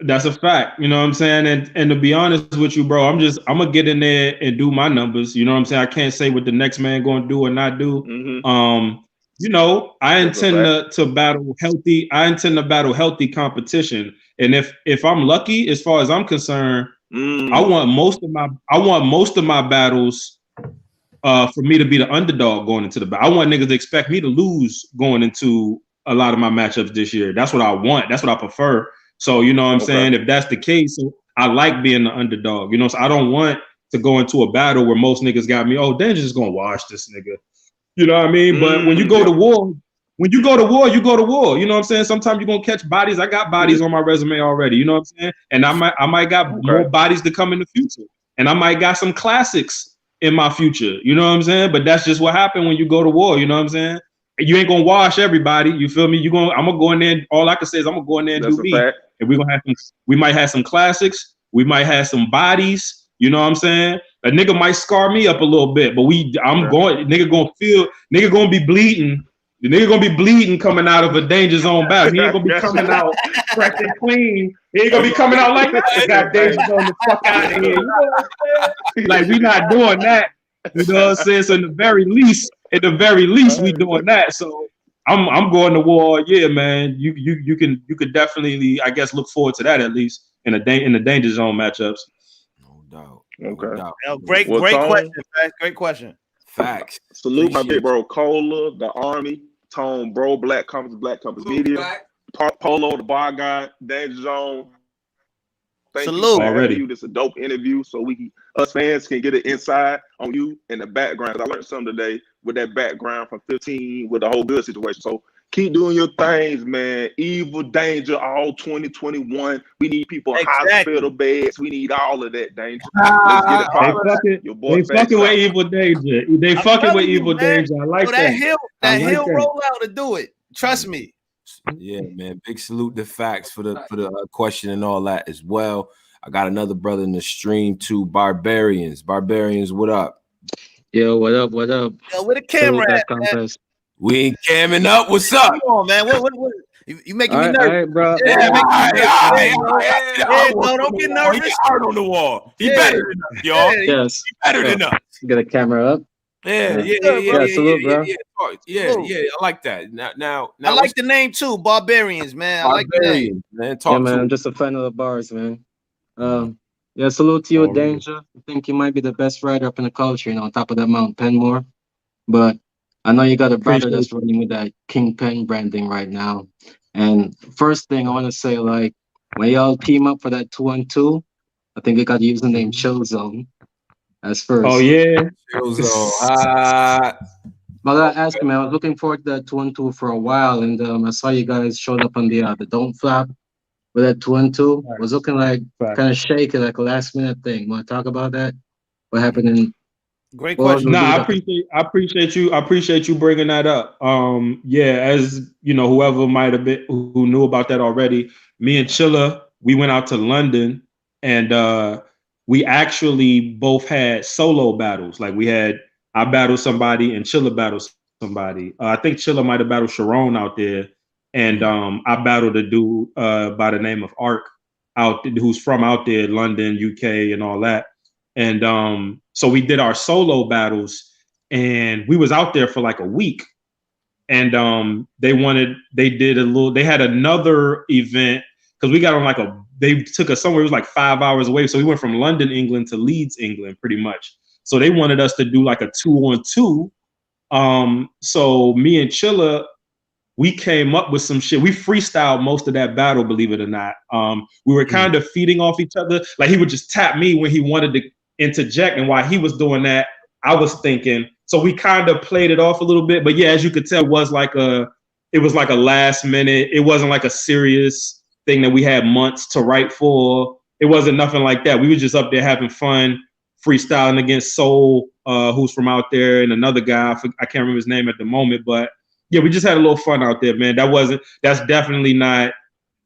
That's a fact. You know what I'm saying? And to be honest with you, bro, I'm gonna get in there and do my numbers. You know what I'm saying? I can't say what the next man gonna do or not do. You know, I intend to battle healthy. I intend to battle healthy competition. And if I'm lucky, as far as I'm concerned, I want most of my battles for me to be the underdog going into the battle. I want niggas to expect me to lose going into a lot of my matchups this year. That's what I want. That's what I prefer. So, you know what I'm saying? If that's the case, I like being the underdog. You know, so I don't want to go into a battle where most niggas got me, Danger's just gonna wash this nigga. You know what I mean? But when you go to war, you go to war. You know what I'm saying? Sometimes you're gonna catch bodies. I got bodies on my resume already. You know what I'm saying? And I might got more bodies to come in the future. And I might got some classics in my future. You know what I'm saying? But that's just what happened when you go to war. You know what I'm saying? You ain't gonna wash everybody. You feel me? I'm gonna go in there. All I can say is I'm gonna go in there and do me. And we might have some classics. We might have some bodies. You know what I'm saying? A nigga might scar me up a little bit, but nigga gonna be bleeding. The nigga gonna be bleeding coming out of a Danja Zone battle. He ain't gonna be coming out fresh and clean. He ain't gonna be coming out like that. Got Danja Zone the fuck out of here. You know what I'm saying? Like, we not doing that. You know what I'm saying? So at the very least, we doing that. So I'm going to war. Yeah, man. You could definitely, I guess, look forward to that at least in the Danja Zone matchups. No doubt. Great question, man. Great question. Facts. Salute my big bro Cola, the Army, Tone Bro, Black Compass Media, Polo, the Bar Guy, Danja Zone. Thank Salute. you already. This is a dope interview, so us fans can get an insight on you and the background. I learned something today with that background from 15 with the whole good situation. So Keep doing your things, man. Evil, danger, all 2021. We need people in hospital beds. We need all of that, danger. Let's get it poppin'. They fucking with Evil Danger. They fucking with Evil Danger. I like that. That Hill rollout to do it. Trust me. Yeah, man. Big salute to Facts for the question and all that as well. I got another brother in the stream too. Barbarians, what up? Yo, what up? What up? Yo, where the camera at, man? We ain't camming up. What's up? Come on, man. What? You making me nervous. All right, bro. Don't get nervous. He hard on the wall. He better than us, y'all. Yes. He better than us. Get a camera up. Yeah. Salute, bro. Yeah. I like that. Now I like the name too, Barbarians, man. I like the name. Man, I'm just a fan of the bars, man. Yeah, salute to you, Danger. I think you might be the best writer up in the culture, on top of that Mount Penmore. But I know you got a brother that's running with that Kingpin branding right now. And first thing I want to say, like, when y'all team up for that 2-on-2, I think you got to use the name Chilla Jones as first. Oh, yeah. Chilla Jones. But I asked him, I was looking forward to that 2-on-2 for a while, and I saw you guys showed up on the Don't Flap with that 2-on-2. It was looking like kind of shaky, like a last minute thing. Want to talk about that? What happened in? Great question. No, I appreciate you bringing that up. Yeah, as you know, whoever might have been who knew about that already, me and Chilla, we went out to London, and we actually both had solo battles. Like I battled somebody and Chilla battled somebody. I think Chilla might have battled Sharon out there, and I battled a dude by the name of Ark who's from out there, London, UK, and all that. And so we did our solo battles, and we was out there for like a week. And they had another event because we got on they took us somewhere. It was like 5 hours away. So we went from London, England to Leeds, England, pretty much. So they wanted us to do like a 2-on-2. So me and Chilla, we came up with some shit. We freestyled most of that battle, believe it or not. We were kind of feeding off each other. Like he would just tap me when he wanted to interject, and while he was doing that, I was thinking. So we kind of played it off a little bit. But yeah, as you could tell, it was like a last minute. It wasn't like a serious thing that we had months to write for. It wasn't nothing like that. We were just up there having fun, freestyling against Soul, who's from out there, and another guy. I can't remember his name at the moment, but yeah, we just had a little fun out there, man. That's definitely not,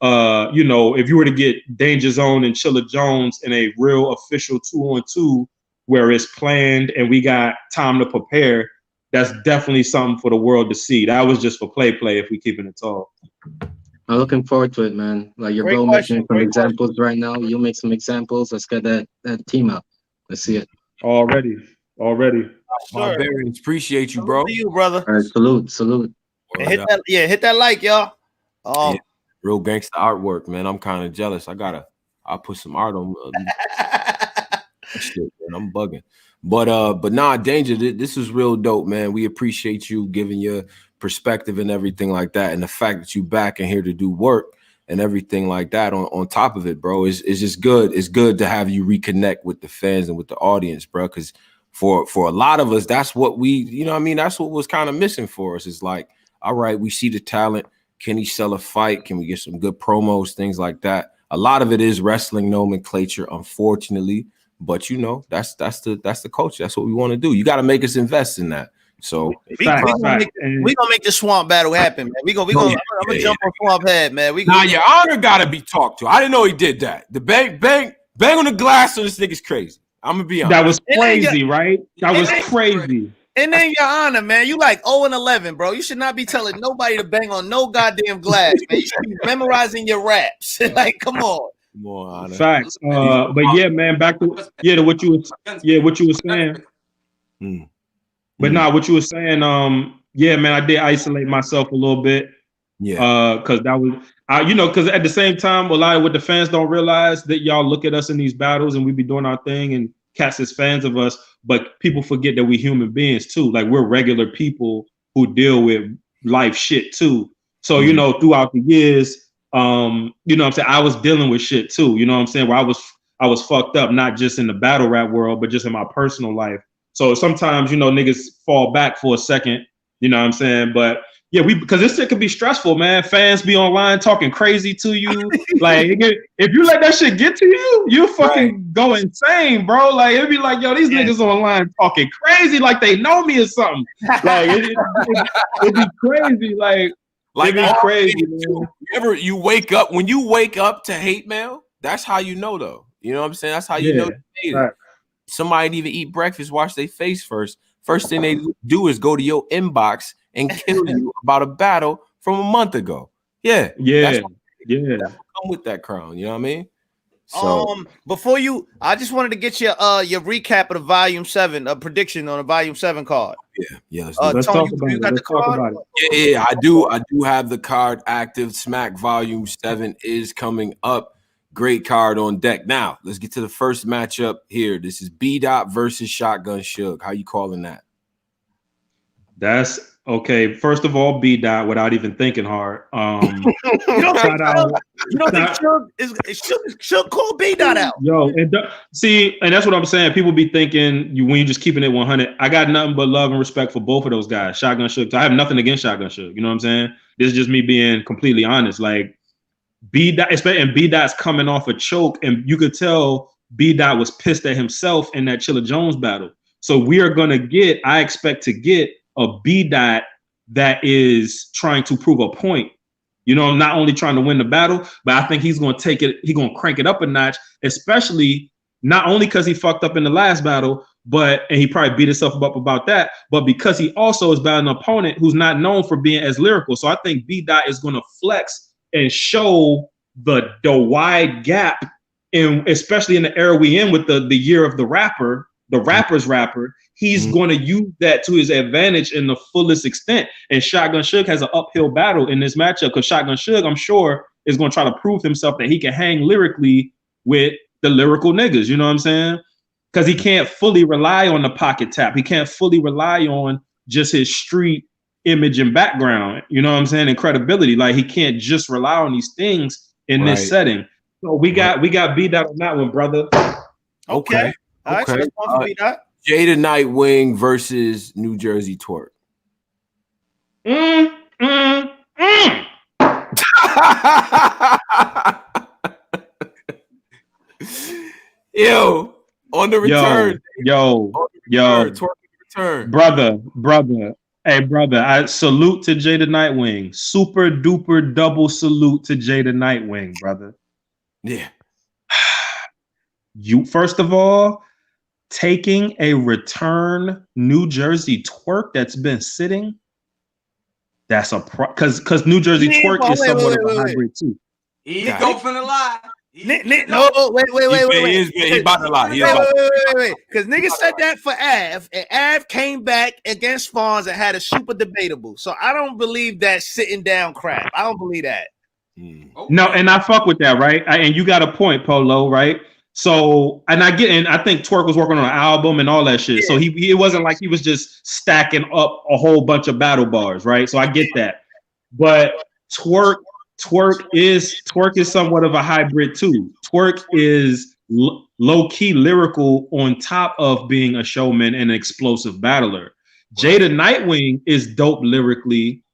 if you were to get Danja Zone and Chilla Jones in a real official 2-on-2 where it's planned and we got time to prepare, that's definitely something for the world to see. That was just for play if we keeping it tall. I'm looking forward to it, man. Like your bro making some examples right now. You make some examples. Let's get that team up. Let's see it. Already. Barbarians, appreciate you, bro. To you, brother. All right, salute. Hit that like, y'all. Real gangsta artwork, man. I'm kind of jealous. I'll put some art on shit, man. I'm bugging. But nah, Danger, this is real dope, man. We appreciate you giving your perspective and everything like that, and the fact that you back and here to do work and everything like that on top of it, bro. It's just good. It's good to have you reconnect with the fans and with the audience, bro, because for a lot of us, that's what that's what was kind of missing for us. It's like, all right, we see the talent. Can he sell a fight? Can we get some good promos, things like that? A lot of it is wrestling nomenclature, unfortunately, but that's the culture. That's what we want to do. You got to make us invest in that. So we gonna make the swamp battle happen, man. I'm gonna jump on Swamp Head, man. Your honor gotta be talked to. I didn't know he did that. The bang on the glass on this nigga's crazy. I'm gonna be honest. That was crazy, right? That was crazy. And then your honor, man, you like 0-11, bro. You should not be telling nobody to bang on no goddamn glass, man. You should be memorizing your raps. Like, come on. More honor. Facts. But yeah, man, back to what you were saying. But what you were saying, yeah, man, I did isolate myself a little bit. Yeah. Because that was because at the same time, a lot of what the fans don't realize that y'all look at us in these battles and we be doing our thing and cats as fans of us, but people forget that we human beings too. Like we're regular people who deal with life shit too. So, throughout the years, what I'm saying, I was dealing with shit too, what I'm saying, where I was fucked up, not just in the battle rap world, but just in my personal life. So sometimes, niggas fall back for a second, what I'm saying? But Yeah, because this shit could be stressful, man. Fans be online talking crazy to you. Like, if you let that shit get to you, you fucking go insane, bro. Like, it'd be like, yo, these niggas online talking crazy like they know me or something. Like, it'd be crazy. Like it'd be crazy. You wake up, when you wake up to hate mail, that's how you know, though. You know what I'm saying? That's how you know you hate it. Somebody didn't even eat breakfast, wash their face first. First thing they do is go to your inbox and kill you about a battle from a month ago. Yeah. Come with that crown. You know what I mean? So before I just wanted to get your recap of the volume 7, a prediction on the volume 7 card. Yeah. Let's talk about it. Yeah, I do have the card active. Smack volume 7 is coming up. Great card on deck. Now let's get to the first matchup here. This is B Dot versus Shotgun Suge. How you calling that? That's okay. First of all, B Dot without even thinking hard. You don't think Suge call B Dot out? Yo, and that's what I'm saying. People be thinking when you just keeping it 100. I got nothing but love and respect for both of those guys, Shotgun Suge. I have nothing against Shotgun Suge. You know what I'm saying? This is just me being completely honest. Like B Dot, and B Dot's coming off a choke, and you could tell B Dot was pissed at himself in that Chilla Jones battle. So I expect to get a B Dot that is trying to prove a point. You know, not only trying to win the battle, but I think he's going to take it. He's going to crank it up a notch, especially not only because he fucked up in the last battle, and he probably beat himself up about that, but because he also is battling an opponent who's not known for being as lyrical. So I think B Dot is going to flex and show the wide gap, especially in the era we in with the year of the rapper, the rapper's rapper. He's going to use that to his advantage in the fullest extent. And Shotgun Suge has an uphill battle in this matchup because Shotgun Suge, I'm sure, is going to try to prove himself that he can hang lyrically with the lyrical niggas. You know what I'm saying? Because he can't fully rely on the pocket tap. He can't fully rely on just his street image and background. You know what I'm saying? And credibility. Like he can't just rely on these things in this setting. So we got B Dot on that one, brother. Okay. All right. So let's go for B Dot. Jada Nightwing versus New Jersey Twork. Yo, on the return. Twork return. Brother. Hey, brother, I salute to Jada Nightwing. Super duper double salute to Jada Nightwing, brother. Yeah. You, first of all, taking a return New Jersey Twork that's been sitting, that's a because New Jersey Twork is somewhat of a hybrid too. He's going finna lie. Wait. He about to lie. Wait. Because niggas said that for Av, and Av came back against Fonz and had a super debatable. So I don't believe that sitting down crap. I don't believe that. No, and I fuck with that, right? And you got a point, Polo, right? So, and I think Twork was working on an album and all that shit. Yeah. So it wasn't like he was just stacking up a whole bunch of battle bars, right? So I get that. But Twork is somewhat of a hybrid too. Twork is low-key lyrical on top of being a showman and an explosive battler. Jada Nightwing is dope lyrically,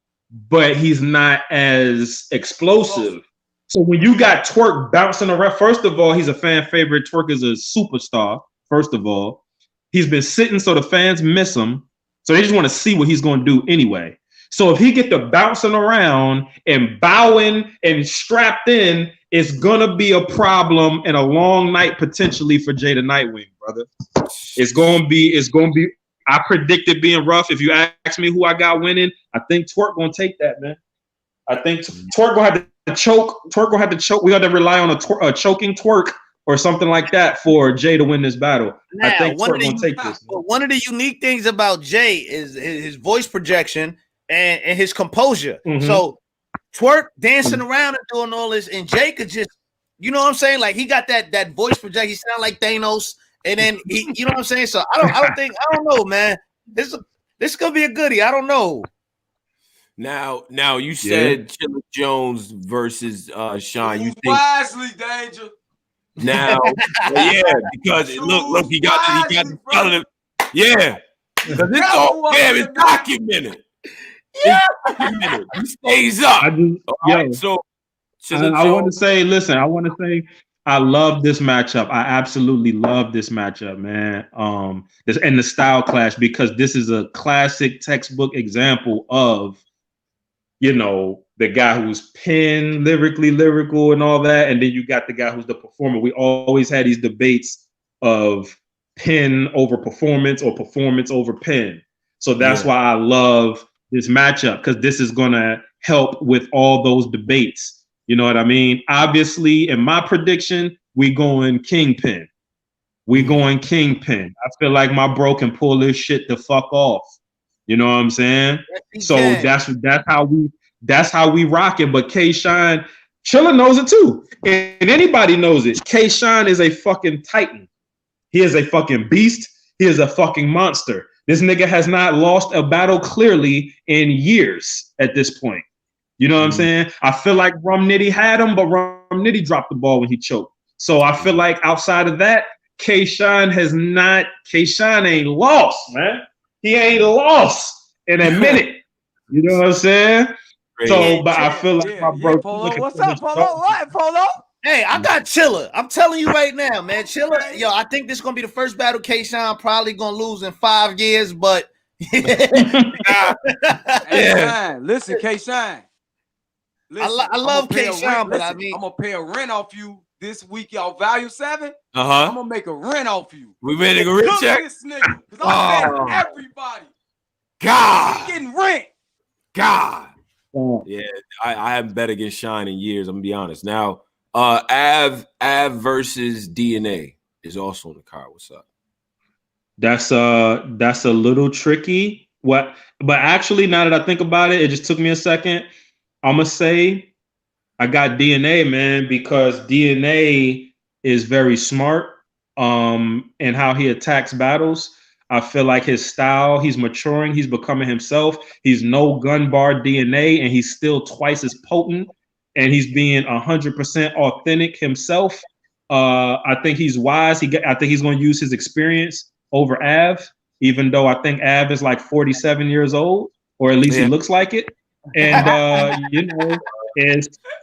but he's not as explosive. So when you got Twork bouncing around, first of all, he's a fan favorite. Twork is a superstar, first of all. He's been sitting so the fans miss him. So they just want to see what he's going to do anyway. So if he get to bouncing around and bowing and strapped in, it's going to be a problem and a long night potentially for Jada Nightwing, brother. It's going to be, I predict it being rough. If you ask me who I got winning, I think Twork going to take that, man. I think Twork going to have to choke. Twork going to have to choke. We got to rely on a choking Twork or something like that for Jay to win this battle. Now, I think Twork going to take this. One of the unique things about Jay is his voice projection and his composure. Mm-hmm. So Twork dancing around and doing all this, and Jay could just, you know what I'm saying? Like he got that voice projection. He sound like Thanos, and then he, you know what I'm saying? So I don't know, man. This is gonna be a goodie. I don't know. Now you said Chilla Jones versus Sean. You think wisely, Danger. Now, because look, he got the yeah. Because it's all it's documented. Yeah, he stays up. I want to say, listen, I love this matchup. I absolutely love this matchup, man. And the style clash, because this is a classic textbook example of, the guy who's lyrical and all that, and then you got the guy who's the performer. We always had these debates of pen over performance or performance over pen. So that's why I love this matchup, because this is gonna help with all those debates. You know what I mean? Obviously, in my prediction, we going Kingpin. I feel like my bro can pull this shit the fuck off. You know what I'm saying? Yes, so that's how we rock it. But K-Shine, Chilla knows it too. And anybody knows it. K-Shine is a fucking titan. He is a fucking beast. He is a fucking monster. This nigga has not lost a battle clearly in years at this point. You know what I'm saying? I feel like Rum Nitty had him, but Rum Nitty dropped the ball when he choked. So I feel like outside of that, K-Shine ain't lost, man. He ain't lost in a minute. You know what I'm saying? So, but I feel like my bro. Polo. What's up, Polo? What, Polo? Hey, I got Chilla. I'm telling you right now, man. Chilla, yo, I think this is gonna be the first battle K-Shine probably gonna lose in 5 years, but Listen, K-Shine. I love K-Shine, but I mean, I'm gonna pay a rent off you this week, y'all. Value 7. I'm gonna make a rent off you. We made a rent check. This nigga, because I'm paying everybody. God, getting rent. God. Yeah, I haven't bet against Shine in years. I'm gonna be honest. Now, Av versus DNA is also on the card. What's up? That's a little tricky. But actually, now that I think about it, it just took me a second. I'm gonna say I got DNA, man, because DNA is very smart in how he attacks battles. I feel like his style, he's maturing, he's becoming himself. He's no gun bar DNA, and he's still twice as potent, and he's being 100% authentic himself. I think he's wise. I think he's going to use his experience over Av, even though I think Av is like 47 years old, or at least he looks like it. And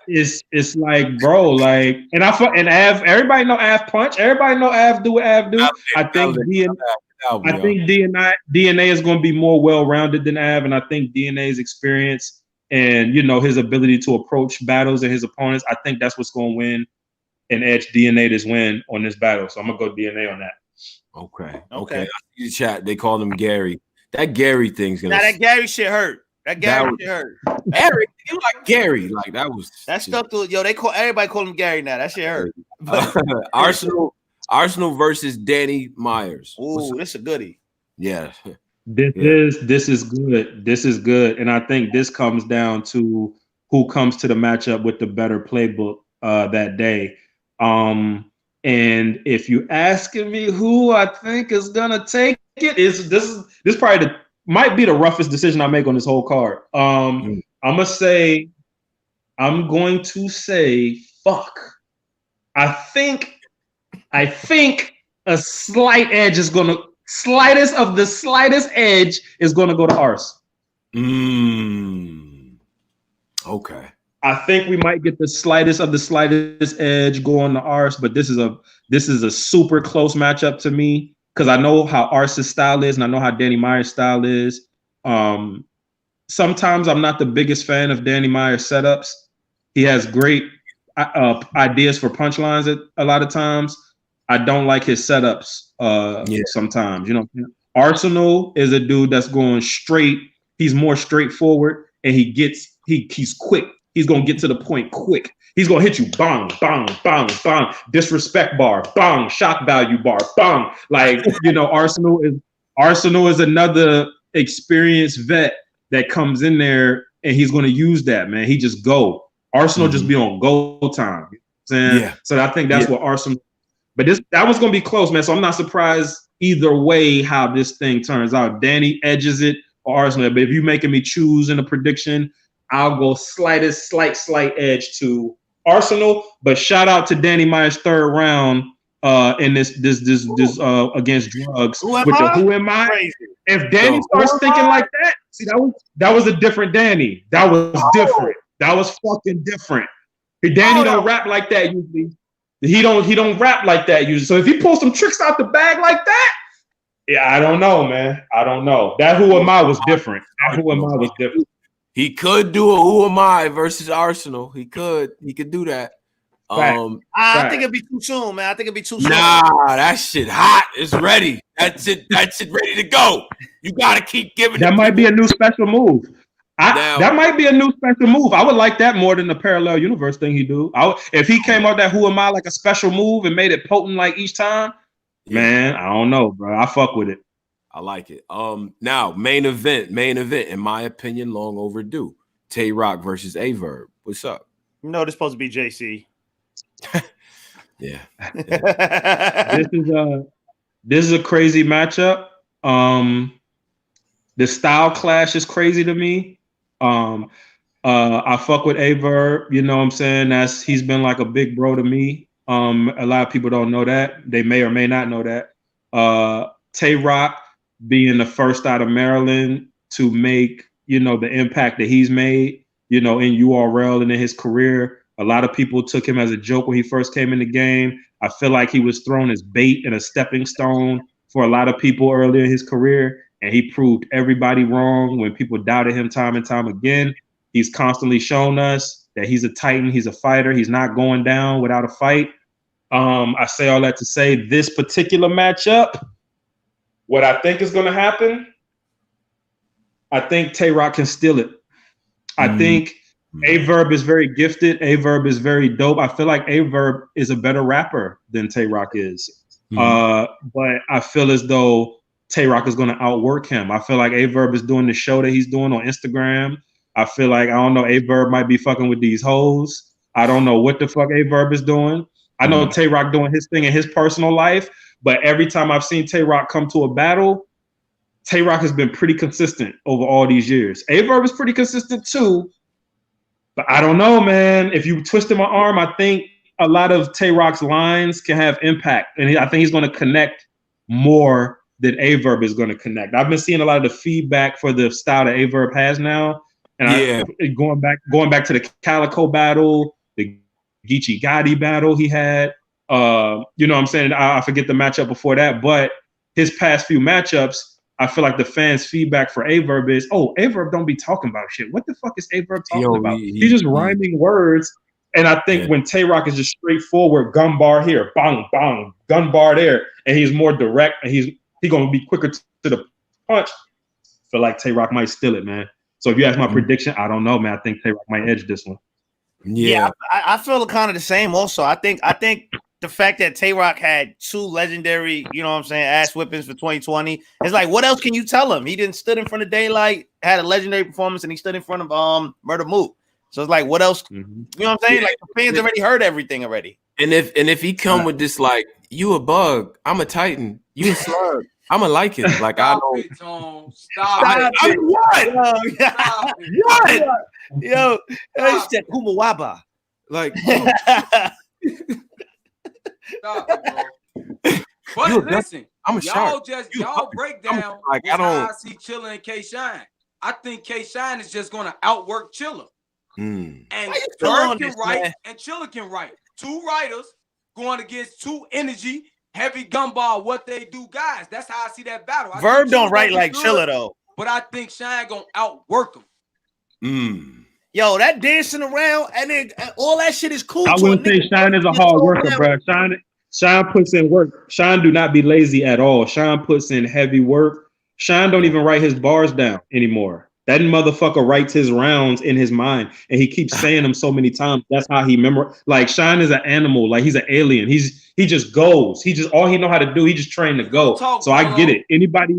it's like, bro, like, and Av, everybody know Av punch. Everybody know Av do what Av do. I think DNA is going to be more well-rounded than Av, and I think DNA's experience and his ability to approach battles and his opponents, I think that's what's going to win and edge DNA this win on this battle. So I'm gonna go DNA on that. Okay. I see the chat. They call him Gary. That Gary thing's gonna. Now that Gary shit hurt. Shit hurt. Gary, you like Gary? Like that stuck to everybody call him Gary now. That shit hurt. Arsenal versus Danny Myers. Ooh, this a goodie. Yeah. This is good. This is good. And I think this comes down to who comes to the matchup with the better playbook that day. And if you asking me who I think is gonna take it, this probably might be the roughest decision I make on this whole card. I'm going to say fuck. I think a slight edge is gonna slightest edge is gonna go to Ars. Okay. I think we might get the slightest edge going to Ars, but this is a super close matchup to me because I know how Ars's style is and I know how Danny Myers' style is. Sometimes I'm not the biggest fan of Danny Myers' setups. He has great ideas for punchlines a lot of times. I don't like his setups sometimes. Arsonal is a dude that's going straight. He's more straightforward and he's quick. He's going to get to the point quick. He's going to hit you, bang, bang, bang, bang, disrespect bar, bang, shock value bar, bang. Like, Arsonal is another experienced vet that comes in there and he's going to use that, man. He just go. Arsonal just be on go time. So I think that's what Arsonal. But that was going to be close, man. So I'm not surprised either way how this thing turns out. Danny edges it or Arsonal. But if you're making me choose in a prediction, I'll go slight edge to Arsonal. But shout out to Danny Myers' third round in this against drugs with the Who Am I? Crazy. If Danny starts thinking like that, see that was a different Danny. That was different. That was fucking different. Danny don't rap like that usually. He don't rap like that usually. So if he pulls some tricks out the bag like that, yeah, I don't know, man. I don't know. That Who Am I was different. That Who Am I was different. He could do a Who Am I versus Arsonal. He could do that. I think it'd be too soon, man. I think it'd be too soon. Nah, that shit hot. It's ready. That's it ready to go. You gotta keep giving. That might be a new special move. That might be a new special move. I would like that more than the parallel universe thing he do. If he came out that Who Am I like a special move and made it potent like each time, man, I don't know, bro. I fuck with it. I like it. Now main event, in my opinion, long overdue. Tay Rock versus A-Verb. What's up? No, this supposed to be JC. Yeah. This is a crazy matchup. The style clash is crazy to me. I fuck with A-Verb, you know what I'm saying? He's been like a big bro to me. A lot of people don't know that. They may or may not know that. Tay Rock being the first out of Maryland to make, the impact that he's made, in URL and in his career. A lot of people took him as a joke when he first came in the game. I feel like he was thrown as bait and a stepping stone for a lot of people earlier in his career. And he proved everybody wrong when people doubted him time and time again. He's constantly shown us that he's a titan. He's a fighter. He's not going down without a fight. I say all that to say this particular matchup, what I think is going to happen, I think Tay Rock can steal it. I think A-Verb is very gifted. A-Verb is very dope. I feel like A-Verb is a better rapper than Tay Rock is. But I feel as though Tay Rock is going to outwork him. I feel like A-Verb is doing the show that he's doing on Instagram. I feel like, I don't know, A-Verb might be fucking with these hoes. I don't know what the fuck A-Verb is doing. I know Tay Rock doing his thing in his personal life, but every time I've seen Tay Rock come to a battle, Tay Rock has been pretty consistent over all these years. A-Verb is pretty consistent too, but I don't know, man. If you twisted my arm, I think a lot of Tay Rock's lines can have impact, and I think he's going to connect more than A-Verb is going to connect. I've been seeing a lot of the feedback for the style that A-Verb has now, and going back to the Calico battle, the Geechee Gotti battle he had. You know what I'm saying? I forget the matchup before that, but his past few matchups, I feel like the fans' feedback for A-Verb is, A-Verb don't be talking about shit. What the fuck is A-Verb talking about? He's just rhyming words. And I think when Tay Rock is just straightforward, gun bar here, bang, bang, gun bar there, and he's more direct, and he's going to be quicker to the punch, I feel like Tay Rock might steal it, man. So if you ask my prediction, I don't know, man. I think Tay Rock might edge this one. Yeah, I feel kind of the same also. I think the fact that Tay Rock had two legendary, ass whippings for 2020, it's like, what else can you tell him? He didn't stood in front of Daylight, had a legendary performance, and he stood in front of Murder Mook. So it's like, what else? You know what I'm saying? Like, the fans already heard everything already. And if he come with this, like, you a bug, I'm a titan, you a slug, I'm a like it. Like, I don't stop it. What? What? Yo, it's that Kumawaba. Like, stop it, bro. But listen, I'm a shark. Y'all break down like I see Chilla and K Shine. I think K Shine is just gonna outwork Chilla. And Twork can write and Chilla can write. Two writers going against two energy, heavy gumball, what they do, guys. That's how I see that battle. Verb don't write like Chilla though. But I think Shine gonna outwork him. Yo, that dancing around and then all that shit is cool. I wouldn't say Shine is a hard worker, bro. Shine puts in work. Shine do not be lazy at all. Shine puts in heavy work. Shine don't even write his bars down anymore. That motherfucker writes his rounds in his mind, and he keeps saying them so many times. That's how he memorizes. Like, Shine is an animal. Like, he's an alien. He just goes. He just all he know how to do. He just trained to go. So I get it. Anybody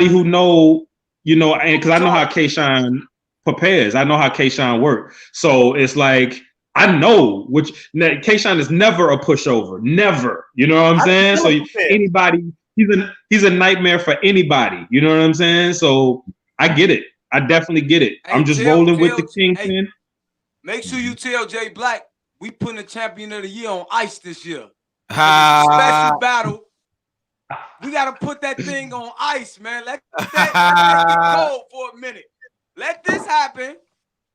who know, and because I know how K-Shine prepares. I know how K-Shine works. So it's like, I know which K-Shine is never a pushover. Never. You know what I'm saying? So anybody, he's a nightmare for anybody. You know what I'm saying? So I get it. I definitely get it. Hey, I'm just rolling with the Kingpin. Make sure you tell Jay Black we putting a champion of the year on ice this year. Special battle. We gotta put that thing on ice, man. Let that go for a minute. Let this happen,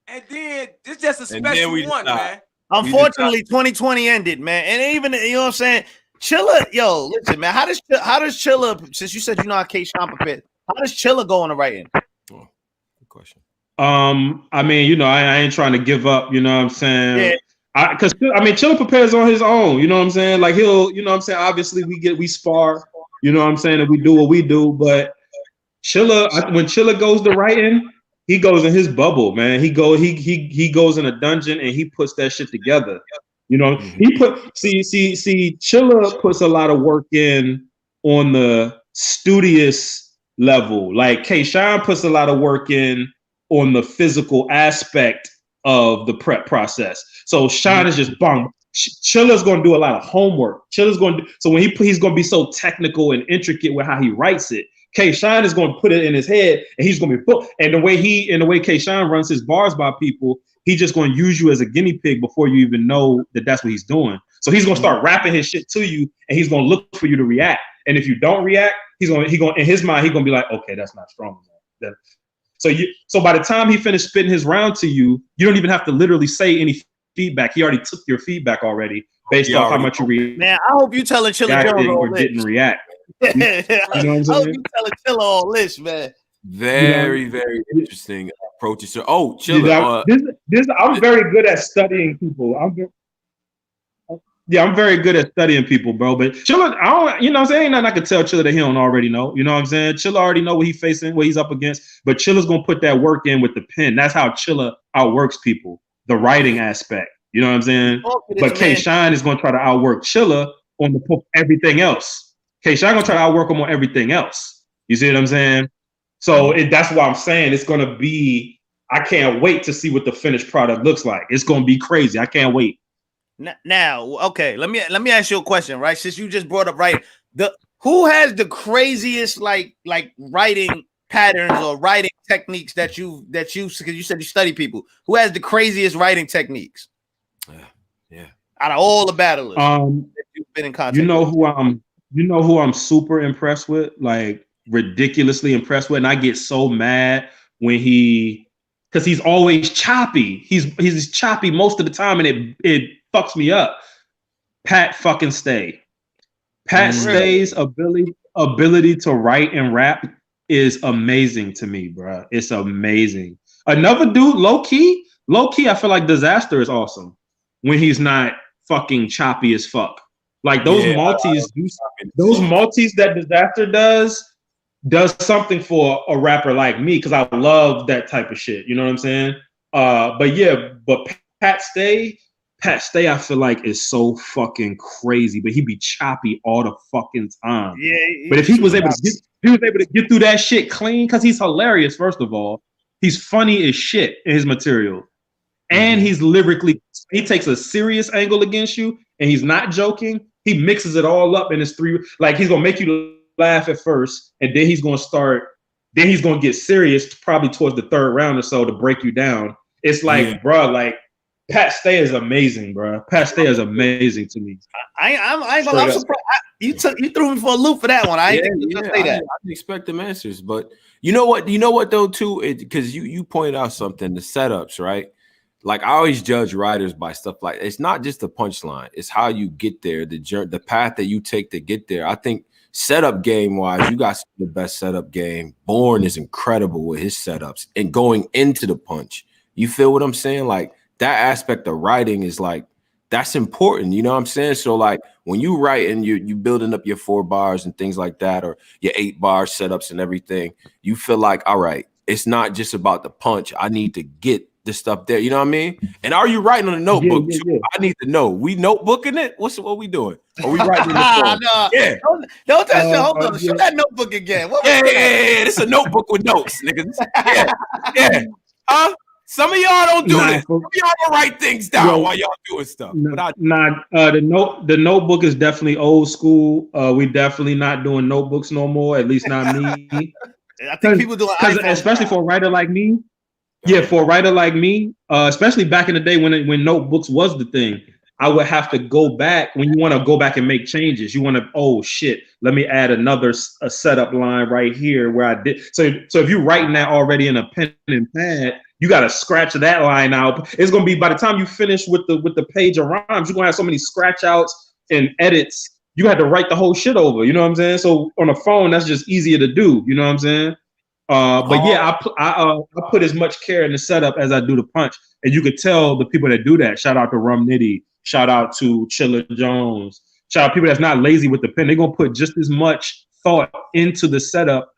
and then this just a special one, man. Unfortunately, 2020 ended, man, and even you know what I'm saying. Chilla, yo, listen, man. How does Chilla? Since you said you know how K-Sean prepared, how does Chilla go on the writing? Oh, good question. I mean, you know, I ain't trying to give up. You know what I'm saying? Yeah. Because I mean, Chilla prepares on his own. You know what I'm saying? Like he'll, you know what I'm saying. Obviously, we spar. You know what I'm saying? And we do what we do. But Chilla, when Chilla goes to writing, he goes in his bubble, man. He goes in a dungeon and he puts that shit together. You know, he Chilla puts a lot of work in on the studious level. Like K-Sean puts a lot of work in on the physical aspect of the prep process. So Sean is just bum. Chilla's going to do a lot of homework. Chilla's going to so when he's going to be so technical and intricate with how he writes it. K-Sean is going to put it in his head and he's going to be booked. And the way K-Sean runs his bars by people, he's just going to use you as a guinea pig before you even know that that's what he's doing. So he's going to start rapping his shit to you and he's going to look for you to react. And if you don't react, he going in his mind, he's going to be like, okay, that's not strong enough. So by the time he finished spitting his round to you, you don't even have to literally say any feedback. He already took your feedback already based off how much you react. Man, I hope you telling Chilla Jones or didn't react. You know what I'm saying? I hope you telling Chilla all this, man. Very interesting approach. So, Chilla. I'm very good at studying people. I'm very good at studying people, bro. But Chilla, you know what I'm saying? Ain't nothing I can tell Chilla that he don't already know. You know what I'm saying? Chilla already know what he's facing, what he's up against. But Chilla's gonna put that work in with the pen. That's how Chilla outworks people. The writing aspect. You know what I'm saying? But K-Sean is gonna try to outwork Chilla on everything else. K-Sean gonna try to outwork him on everything else. You see what I'm saying? So that's why I'm saying it's gonna be. I can't wait to see what the finished product looks like. It's gonna be crazy. I can't wait. Now, okay, let me ask you a question, right? Since you just brought up writing, who has the craziest like writing patterns or writing techniques that you because you said you study people, who has the craziest writing techniques? Yeah. Out of all the battlers that you've been in contact you know who I'm super impressed with, like ridiculously impressed with, and I get so mad when because he's always choppy. He's choppy most of the time, and it fucks me up. Pat fucking Stay. Pat Stay's ability to write and rap is amazing to me, bro. It's amazing. Another dude, low key, I feel like Disaster is awesome when he's not fucking choppy as fuck. Like those multis that Disaster does something for a rapper like me because I love that type of shit. You know what I'm saying? But Pat Stay, I feel like is so fucking crazy, but he be choppy all the fucking time. Yeah, but if he was able to get through that shit clean, because he's hilarious. First of all, he's funny as shit in his material, and he's lyrically. He takes a serious angle against you, and he's not joking. He mixes it all up in his like he's gonna make you laugh at first, and then he's gonna get serious probably towards the third round or so to break you down. It's like, bro, like. Pat Stay is amazing, bro. Pat Stay is amazing to me. I'm surprised. You threw me for a loop for that one. I didn't say that. I didn't expect them answers, but you know what though too, because you pointed out something, the setups, right? Like I always judge writers by stuff like it's not just the punchline; it's how you get there, the path that you take to get there. I think setup game wise, you got the best setup game. Born is incredible with his setups and going into the punch. You feel what I'm saying? Like. That aspect of writing is like that's important, you know what I'm saying? So like when you write and you building up your 4 bars and things like that, or your 8 bar setups and everything, you feel like, all right, it's not just about the punch. I need to get the stuff there, you know what I mean? And are you writing on a notebook? Yeah. I need to know. We notebooking it? What we doing? Are we writing in the phone? No, yeah. Don't touch it. Hold on. Show that notebook again. Yeah. It's a notebook with notes, niggas. Yeah. Huh? Some of y'all don't do this. Some of y'all don't write things down while y'all doing stuff. The notebook is definitely old school. We definitely not doing notebooks no more. At least not me. I think people do it, especially for a writer like me. Yeah, for a writer like me, especially back in the day when notebooks was the thing. I would have to go back when you want to go back and make changes. You want to, oh shit, let me add a setup line right here where I did. So if you're writing that already in a pen and pad, you got to scratch that line out. It's going to be, by the time you finish with the page of rhymes, you're going to have so many scratch outs and edits. You had to write the whole shit over. You know what I'm saying? So on a phone, that's just easier to do. You know what I'm saying? But yeah, I put as much care in the setup as I do the punch. And you could tell the people that do that. Shout out to Rum Nitty. Shout out to Chilla Jones. Shout out people that's not lazy with the pen. They're gonna put just as much thought into the setup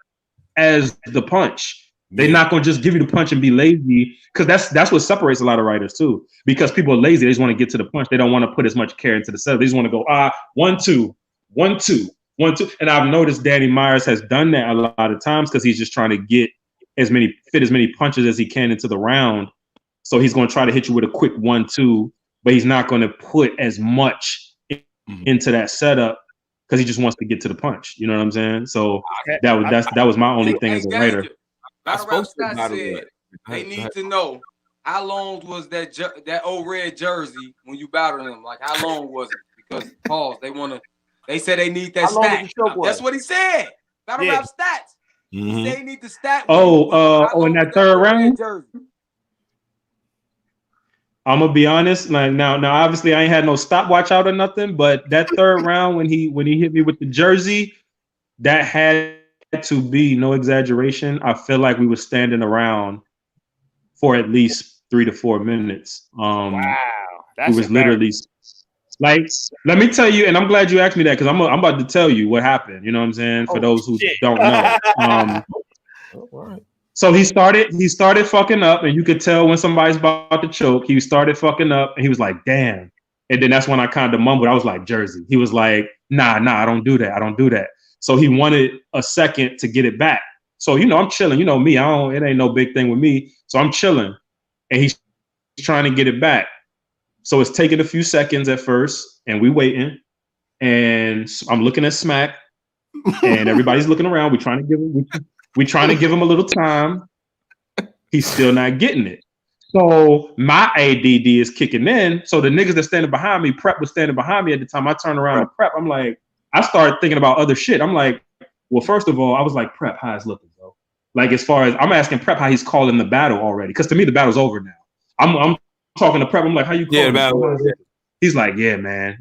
as the punch. They're not gonna just give you the punch and be lazy, because that's what separates a lot of writers too. Because people are lazy, they just want to get to the punch. They don't want to put as much care into the setup. They just want to go 1 2 1 2 1 2. And I've noticed Danny Myers has done that a lot of times because he's just trying to get fit as many punches as he can into the round. So he's going to try to hit you with a quick 1 2, but he's not going to put as much into that setup because he just wants to get to the punch. You know what I'm saying? So that was my only thing as a writer. Battle Rap Stats said they need to know how long was that old red jersey when you battled him. Like, how long was it? Because they said they need that stat. That's what he said. Battle Rap Stats. He said he need the stat. In that third round. I'm gonna be honest. Like now, obviously, I ain't had no stopwatch out or nothing. But that third round, when he hit me with the jersey, that had to be, no exaggeration, I feel like we were standing around for at least 3 to 4 minutes. Wow, it was literally like, let me tell you, and I'm glad you asked me that, because I'm about to tell you what happened. You know what I'm saying? For those who don't know. So he started fucking up, and you could tell when somebody's about to choke. He started fucking up, and he was like, damn. And then that's when I kind of mumbled. I was like, Jersey. He was like, nah, I don't do that. So he wanted a second to get it back. So, I'm chilling. You know me, it ain't no big thing with me. So I'm chilling, and he's trying to get it back. So it's taking a few seconds at first, and we waiting. And I'm looking at Smack, and everybody's looking around. We're trying to give him a little time. He's still not getting it. So my ADD is kicking in. So the niggas that's standing behind me, Prep was standing behind me at the time. I turned around to Prep. I'm like, I started thinking about other shit. I'm like, well, first of all, I was like, Prep, how it's looking, bro? Like, as far as I'm asking Prep how he's calling the battle already. Because to me, the battle's over now. I'm talking to Prep. I'm like, how you calling the battle? He's like, yeah, man.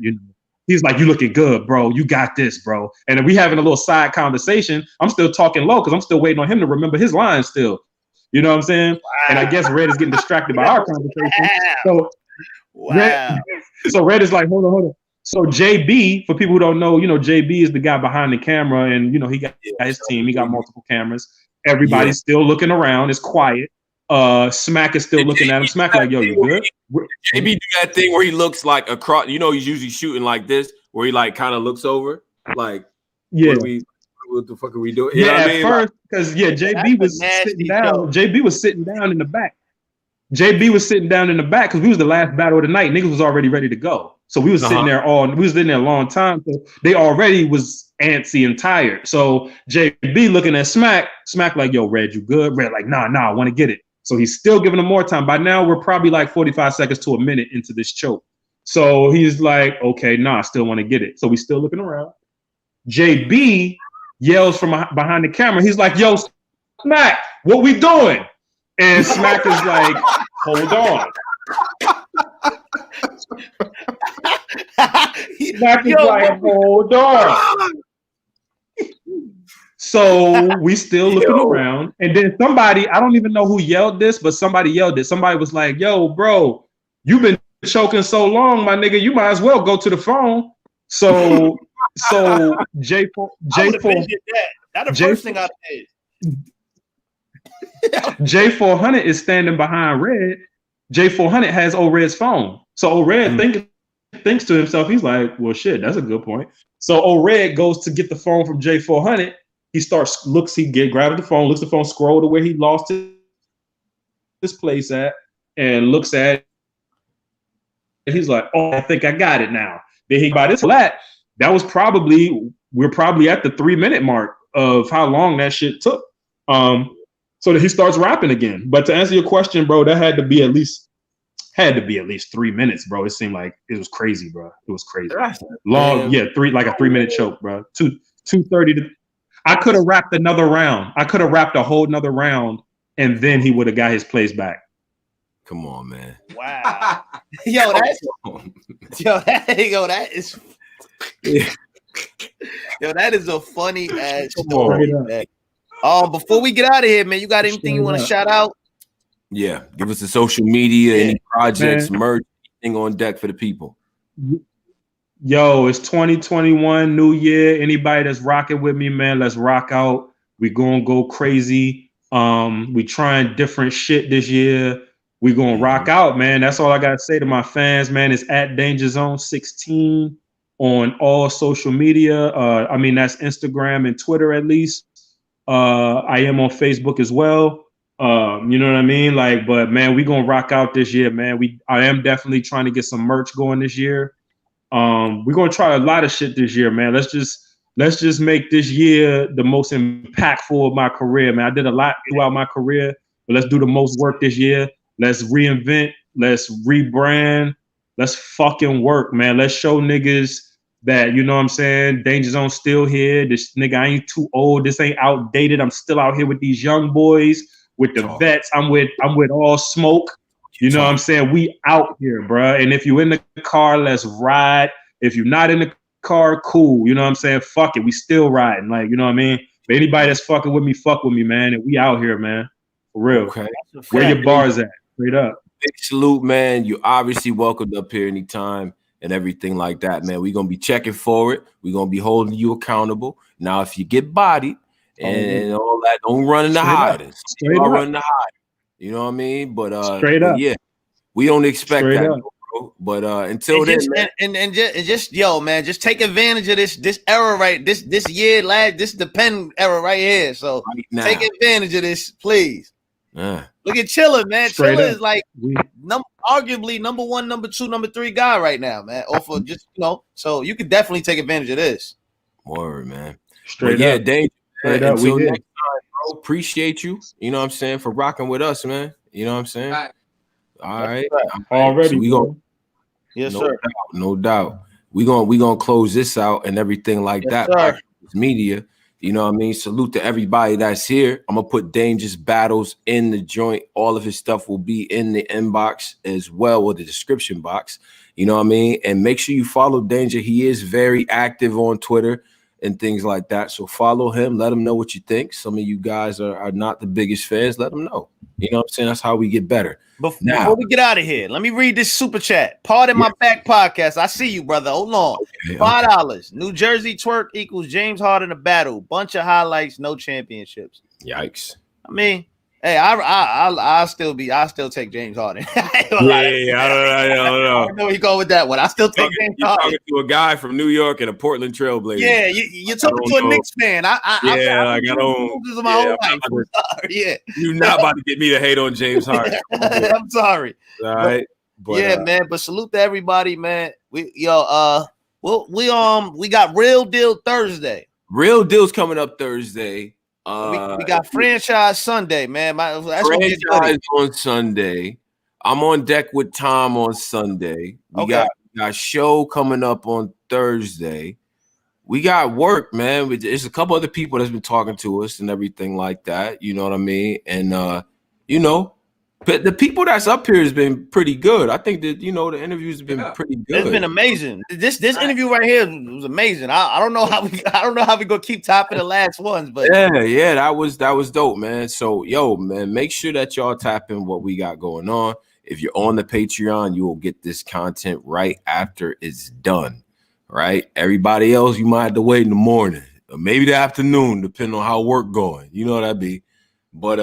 He's like, you looking good, bro. You got this, bro. And then we having a little side conversation. I'm still talking low because I'm still waiting on him to remember his lines still. You know what I'm saying? Wow. And I guess Red is getting distracted by our conversation. So, Red is like, hold on. So JB, for people who don't know, JB is the guy behind the camera, and he got his team. He got multiple cameras. Everybody's still looking around. It's quiet. Smack is still looking at him. Smack like, yo, you good? JB do that thing where he looks like across. He's usually shooting like this, where he like kind of looks over, like, what the fuck are we doing? You know what I mean? First, because JB was sitting down. JB was sitting down in the back. JB was sitting down in the back because we was the last battle of the night. Niggas was already ready to go. So we was sitting there we was sitting there a long time. So they already was antsy and tired. So JB looking at Smack like, yo, Red, you good? Red like, nah, I want to get it. So he's still giving him more time. By now, we're probably like 45 seconds to a minute into this choke. So he's like, okay, I still want to get it. So we still looking around. JB yells from behind the camera. He's like, yo, Smack, what we doing? And Smack is like, hold on. Smack is like, hold on. So we still looking around. And then somebody, I don't even know who yelled this, but somebody yelled it. Somebody was like, yo, bro, you've been choking so long, my nigga, you might as well go to the phone. So J4, that's the first thing I did. J400 is standing behind Red. J400 has O-Red's phone. So O-Red thinks to himself, he's like, well, shit, that's a good point. So O-Red goes to get the phone from J400. He grabs the phone, looks at the phone, scroll to where he lost his place at, and looks at it. And he's like, oh, I think I got it now. Then he got this flat. We're probably at the 3-minute mark of how long that shit took. So that he starts rapping again. But to answer your question, bro, that had to be at least had to be at least 3 minutes, bro. It seemed like it was crazy, bro. It was crazy. Man. Long, yeah, like a 3-minute choke, bro. 2:30 to. I could have wrapped another round. I could have wrapped a whole nother round, and then he would have got his place back. Come on, man. Wow. Yo, that is Yo, that is a funny ass story, man. Before we get out of here, man, you got anything you want to shout out? Yeah, give us the social media, any projects, merch, anything on deck for the people. Yo, it's 2021, new year. Anybody that's rocking with me, man, let's rock out. We gonna go crazy. We trying different shit this year. We gonna rock out, man. That's all I gotta say to my fans, man. It's at Danja Zone 16 on all social media. I mean, that's Instagram and Twitter at least. I am on Facebook as well. You know what I mean? Like, but man, we gonna rock out this year, man. I am definitely trying to get some merch going this year. We're gonna try a lot of shit this year, man. Let's just make this year the most impactful of my career, man. I did a lot throughout my career, but let's do the most work this year. Let's reinvent, let's rebrand, let's fucking work, man. Let's show niggas that, you know what I'm saying, Danja Zone's still here. This nigga, I ain't too old. This ain't outdated. I'm still out here with these young boys, with the vets. I'm with all smoke. You know what I'm saying? We out here, bro. And if you in the car, let's ride. If you're not in the car, cool. You know what I'm saying? Fuck it. We still riding. Like, you know what I mean? But anybody that's fucking with me, fuck with me, man. And we out here, man. For real. Okay. Where your bars at? Straight up. Big salute, man. You obviously welcomed up here anytime and everything like that, man. We're going to be checking for it. We're going to be holding you accountable. Now, if you get bodied and all that, don't run into hiding. Don't run into hiding. You know what I mean? But straight up. Yeah, we don't expect that, bro. But until then, and just yo, man, just take advantage of this era, right? This year, this is the pen era right here. So take advantage of this, please. Look at Chilla, man. Chilla is like arguably number 1, number 2, number 3 guy right now, man. Or for just, you know, so you could definitely take advantage of this. Word, man. Straight up. Danger. Until next time, bro. Appreciate you. You know what I'm saying, for rocking with us, man. You know what I'm saying? All right. Already. So we go. Yes, sir. No doubt. We gonna close this out and everything like that. Media. You know what I mean? Salute to everybody that's here. I'm going to put Danger's battles in the joint. All of his stuff will be in the inbox as well, or the description box. You know what I mean? And make sure you follow Danja. He is very active on Twitter and things like that. So follow him. Let him know what you think. Some of you guys are not the biggest fans. Let them know. You know what I'm saying? That's how we get better. Before we get out of here, let me read this super chat. Pardon my back podcast. I see you, brother. Hold on. Okay, $5. New Jersey Twork equals James Harden a battle. Bunch of highlights, no championships. Yikes. I mean, hey, I'll still take James Harden. I don't know where you go with that one. I still take James Harden. Talking to a guy from New York and a Portland Trailblazer. Yeah, you're talking to a Knicks fan. I don't. Yeah, you're not about to get me to hate on James Harden. I'm sorry. All right. But, man. But salute to everybody, man. We got Real Deal Thursday. Real Deal's coming up Thursday. We got Franchise Sunday, man. That's Franchise on Sunday. I'm on deck with Tom on Sunday. We got show coming up on Thursday. We got work, man. There's a couple other people that's been talking to us and everything like that. You know what I mean? And you know, but the people that's up here has been pretty good. I think that, you know, the interviews have been pretty good. It's been amazing. This interview right here was amazing. I don't know how we gonna keep topping the last ones, but yeah, that was dope, man. So yo, man, make sure that y'all tap in what we got going on. If you're on the Patreon, you will get this content right after it's done. Right? Everybody else, you might have to wait in the morning or maybe the afternoon, depending on how work going. You know what that be. But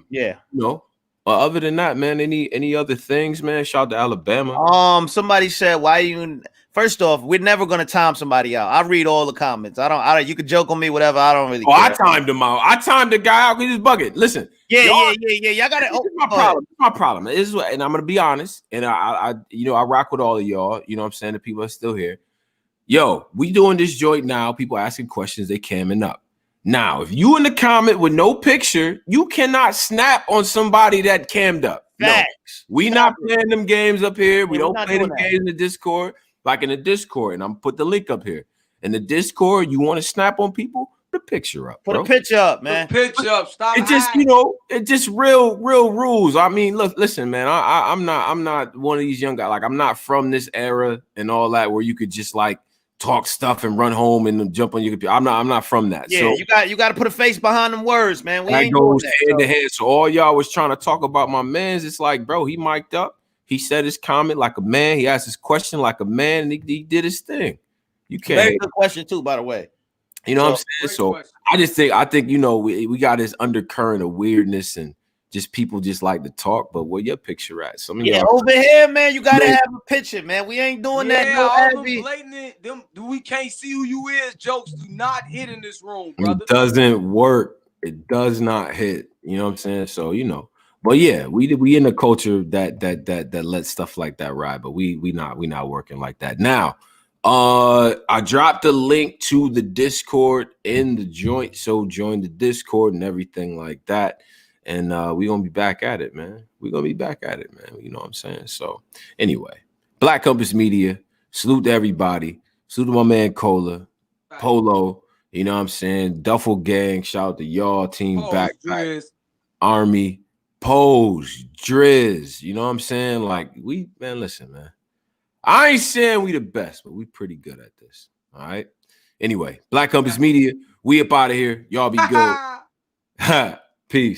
yeah, you know. Other than that, man, any other things, man? Shout out to Alabama. Somebody said, why you? First off, we're never gonna time somebody out. I read all the comments. I don't. You can joke on me, whatever. I don't really. I timed him out. I timed the guy out because he's bugging. Listen. Yeah. Y'all got it. This is my problem. This is my problem. This is what, and I'm gonna be honest. And I rock with all of y'all. You know what I'm saying? The people are still here. Yo, we doing this joint now. People asking questions. They camming up. Now, if you in the comment with no picture, you cannot snap on somebody that cammed up. Facts. We not playing them games up here. We don't not play them doing that. games in the Discord. Like in the Discord, and I'm put the link up here. In the Discord, you want to snap on people? Put a picture up, Put bro. a picture up, man. Put a picture up. Stop. It just, you know, it just real rules. I mean, look, listen, man. I'm not one of these young guys. Like, I'm not from this era and all that where you could just like talk stuff and run home and jump on your computer. I'm not from that. Yeah, so you got to put a face behind them words, man. We that ain't goes doing hand to hand. So all y'all was trying to talk about my man's. It's like, bro, he mic'd up. He said his comment like a man. He asked his question like a man, and he did his thing. You can't. Very good question too, by the way. You know what I'm saying? So question. I think you know we got this undercurrent of weirdness and just people just like to talk. But where your picture at? Some of y'all over here, man. You gotta have a picture, man. We ain't doing that. No all them blatant, we can't see who you is. Jokes do not hit in this room, brother. It doesn't work. It does not hit. You know what I'm saying? So you know. But yeah, we in a culture that lets stuff like that ride. But we not working like that now. I dropped a link to the Discord in the joint, so join the Discord and everything like that. And we're gonna be back at it, man. We're gonna be back at it, man. You know what I'm saying? So anyway, Black Compass Media, salute to everybody. Salute to my man Cola, Polo, you know what I'm saying? Duffel Gang, shout out to y'all, Team Backpack, Army, Pose, Driz, you know what I'm saying? Like, listen, man. I ain't saying we the best, but we pretty good at this. All right. Anyway, Black Compass Media, we up out of here. Y'all be good. Peace.